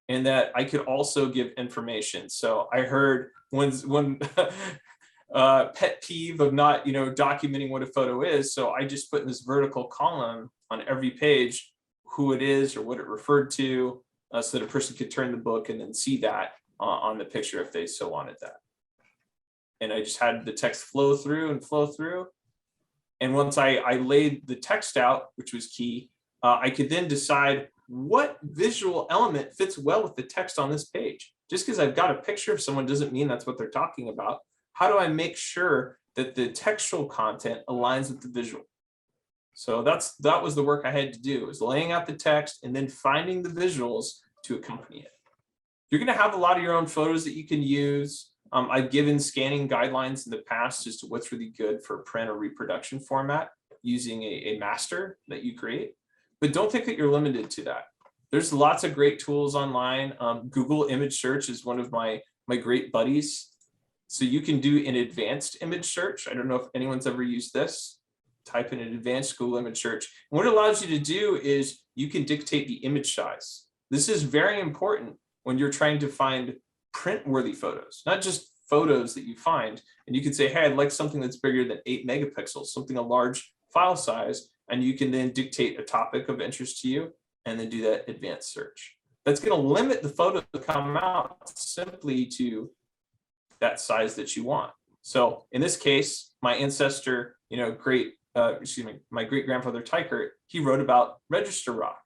and that I could also give information. So I heard one pet peeve of not, documenting what a photo is. So I just put in this vertical column on every page who it is or what it referred to, so that a person could turn the book and then see that on the picture if they so wanted that. And I just had the text flow through. And once I laid the text out, which was key, I could then decide what visual element fits well with the text on this page. Just because I've got a picture of someone doesn't mean that's what they're talking about. How do I make sure that the textual content aligns with the visual? So that was the work I had to do, is laying out the text and then finding the visuals to accompany it. You're going to have a lot of your own photos that you can use. I've given scanning guidelines in the past as to what's really good for print or reproduction format using a master that you create. But don't think that you're limited to that. There's lots of great tools online. Google image search is one of my great buddies. So you can do an advanced image search. I don't know if anyone's ever used this. Type in an advanced Google image search. And what it allows you to do is you can dictate the image size. This is very important when you're trying to find print-worthy photos, not just photos that you find. And you can say, hey, I'd like something that's bigger than 8 megapixels, something a large file size. And you can then dictate a topic of interest to you and then do that advanced search. That's going to limit the photo to come out simply to that size that you want. So in this case, my ancestor, my great grandfather Tykert, he wrote about Register Rock.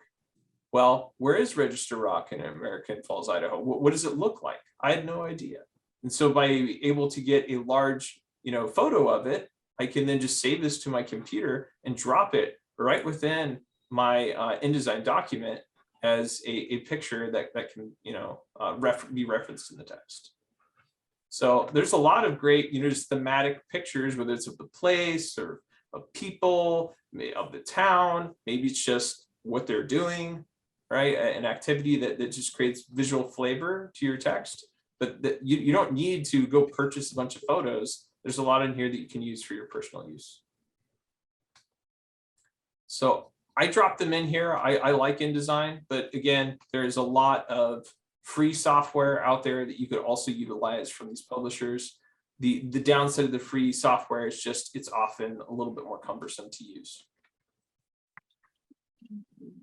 Well, where is Register Rock in American Falls, Idaho? What does it look like? I had no idea. And so by able to get a large, photo of it, I can then just save this to my computer and drop it right within my InDesign document as a picture that can, be referenced in the text. So there's a lot of great, just thematic pictures, whether it's of the place or of people, of the town, maybe it's just what they're doing, right? An activity that just creates visual flavor to your text, but that you don't need to go purchase a bunch of photos. There's a lot in here that you can use for your personal use. So I dropped them in here. I like InDesign, but again, there's a lot of free software out there that you could also utilize from these publishers. The downside of the free software is just it's often a little bit more cumbersome to use.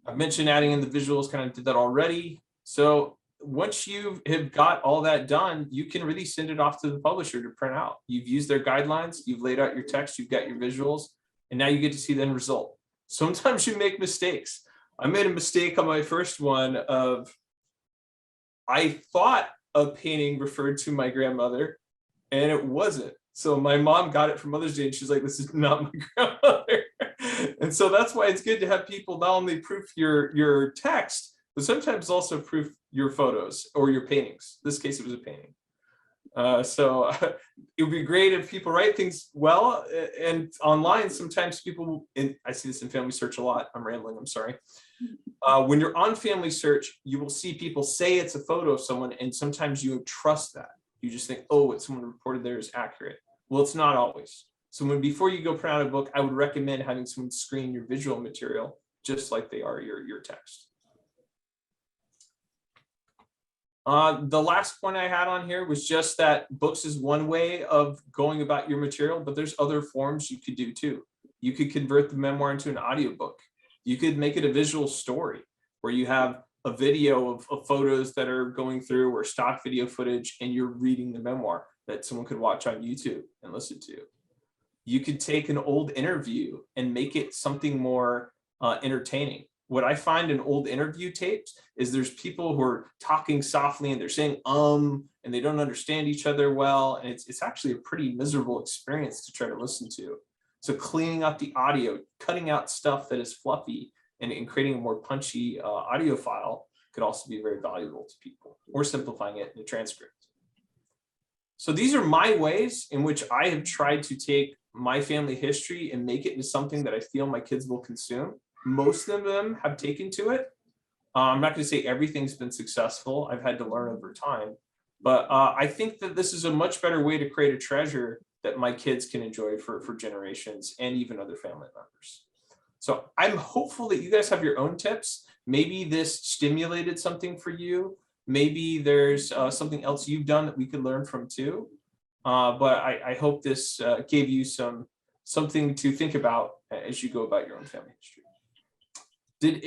I've mentioned adding in the visuals, kind of did that already. So once you have got all that done, you can really send it off to the publisher to print out. You've used their guidelines, you've laid out your text, you've got your visuals, and now you get to see the end result. Sometimes you make mistakes. I made a mistake on my first one of, I thought a painting referred to my grandmother and it wasn't. So my mom got it for Mother's Day and she's like, this is not my grandmother. And so that's why it's good to have people not only proof your text, but sometimes also proof your photos or your paintings. In this case, it was a painting. So it would be great if people write things well, and online, sometimes people, and I see this in Family Search a lot, I'm rambling, I'm sorry. When you're on Family Search, you will see people say it's a photo of someone, and sometimes you trust that. You just think, oh, what someone reported there is accurate. Well, it's not always. So before you go print out a book, I would recommend having someone screen your visual material just like they are your text. The last point I had on here was just that books is one way of going about your material, but there's other forms you could do too. You could convert the memoir into an audiobook. You could make it a visual story where you have a video of photos that are going through or stock video footage, and you're reading the memoir that someone could watch on YouTube and listen to. You could take an old interview and make it something more entertaining. What I find in old interview tapes is there's people who are talking softly and they're saying and they don't understand each other well, and it's actually a pretty miserable experience to try to listen to. So cleaning up the audio, cutting out stuff that is fluffy, and creating a more punchy audio file could also be very valuable to people, or simplifying it in a transcript. So these are my ways in which I have tried to take my family history and make it into something that I feel my kids will consume. Most of them have taken to it. I'm not going to say everything's been successful. I've had to learn over time. But I think that this is a much better way to create a treasure that my kids can enjoy for generations and even other family members. So I'm hopeful that you guys have your own tips. Maybe this stimulated something for you. Maybe there's something else you've done that we could learn from too. But I hope this gave you something to think about as you go about your own family history.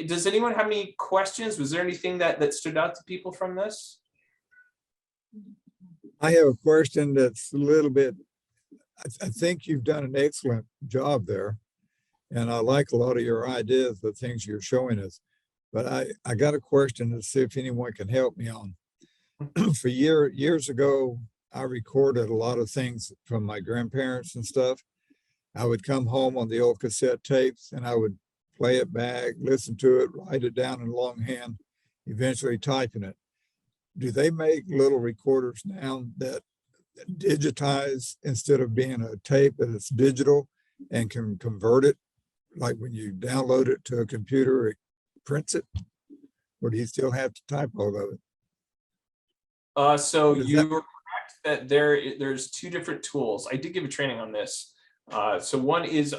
Does anyone have any questions? Was there anything that stood out to people from this? I have a question that's a little bit, I think you've done an excellent job there. And I like a lot of your ideas, the things you're showing us. But I got a question to see if anyone can help me on. For years ago, I recorded a lot of things from my grandparents and stuff. I would come home on the old cassette tapes and I would play it back, listen to it, write it down in longhand, eventually typing it. Do they make little recorders now that digitize instead of being a tape, that it's digital and can convert it? Like when you download it to a computer, it prints it? Or do you still have to type all of it? So Does you that- were correct that there's two different tools. I did give a training on this. So one is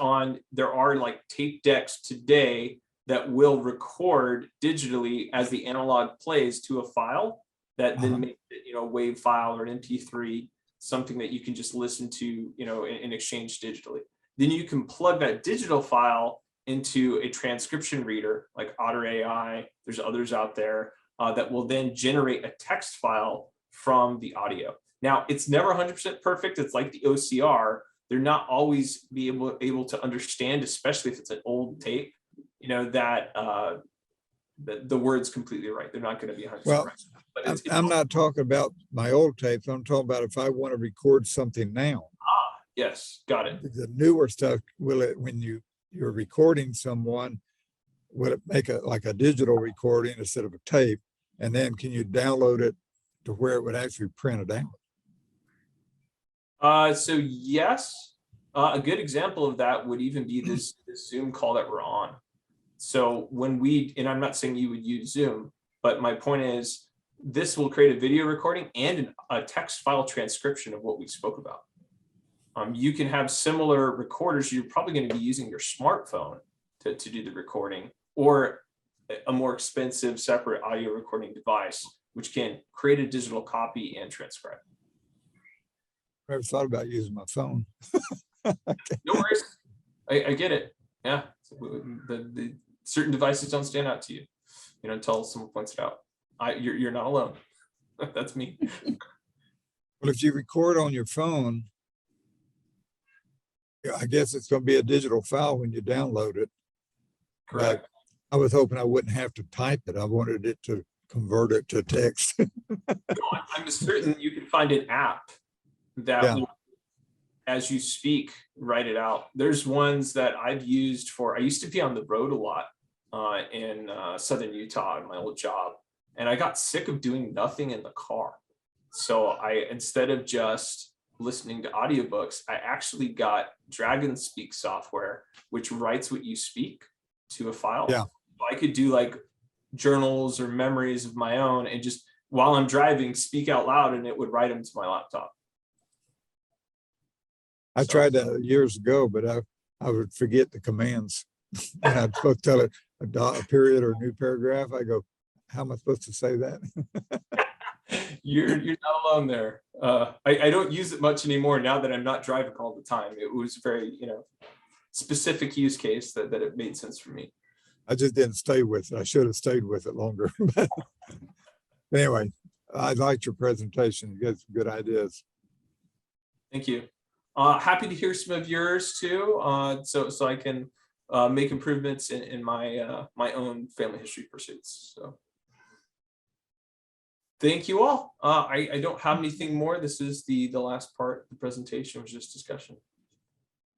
there are like tape decks today that will record digitally as the analog plays to a file that then makes it, a WAV file or an MP3, something that you can just listen to, and exchange digitally. Then you can plug that digital file into a transcription reader like Otter AI. There's others out there that will then generate a text file from the audio. Now, it's never 100% perfect. It's like the OCR. They're not always able to understand, especially if it's an old tape, that the word's completely right. They're not going to be 100% Well, right. But I'm not talking about my old tapes. I'm talking about if I want to record something now. Yes, got it. The newer stuff, will it, when you're recording someone, will it make like a digital recording instead of a tape? And then can you download it to where it would actually print it out? So yes, a good example of that would even be this Zoom call that we're on. So and I'm not saying you would use Zoom, but my point is this will create a video recording and a text file transcription of what we spoke about. You can have similar recorders. You're probably going to be using your smartphone to do the recording, or a more expensive separate audio recording device, which can create a digital copy and transcribe. I never thought about using my phone. No worries. I get it. Yeah. The certain devices don't stand out to you, until someone points it out. You're not alone. That's me. Well, if you record on your phone, I guess it's going to be a digital file when you download it. Correct. I was hoping I wouldn't have to type it. I wanted it to convert it to text. I'm certain you can find an app that will, as you speak, write it out. There's ones that I've used I used to be on the road a lot in Southern Utah in my old job. And I got sick of doing nothing in the car. So instead of just listening to audiobooks, I actually got Dragon Speak software, which writes what you speak to a file. Yeah. So I could do like journals or memories of my own and just while I'm driving, speak out loud, and it would write them to my laptop. I tried that years ago, but I would forget the commands. And I'd supposed to tell it a period or a new paragraph. I go, how am I supposed to say that? You're not alone there. I don't use it much anymore now that I'm not driving all the time. It was very, specific use case that it made sense for me. I just didn't stay with it. I should have stayed with it longer. But anyway, I liked your presentation. You got some good ideas. Thank you. Happy to hear some of yours too. So I can make improvements in my my own family history pursuits. So thank you all. I don't have anything more. This is the last part of the presentation, was just discussion.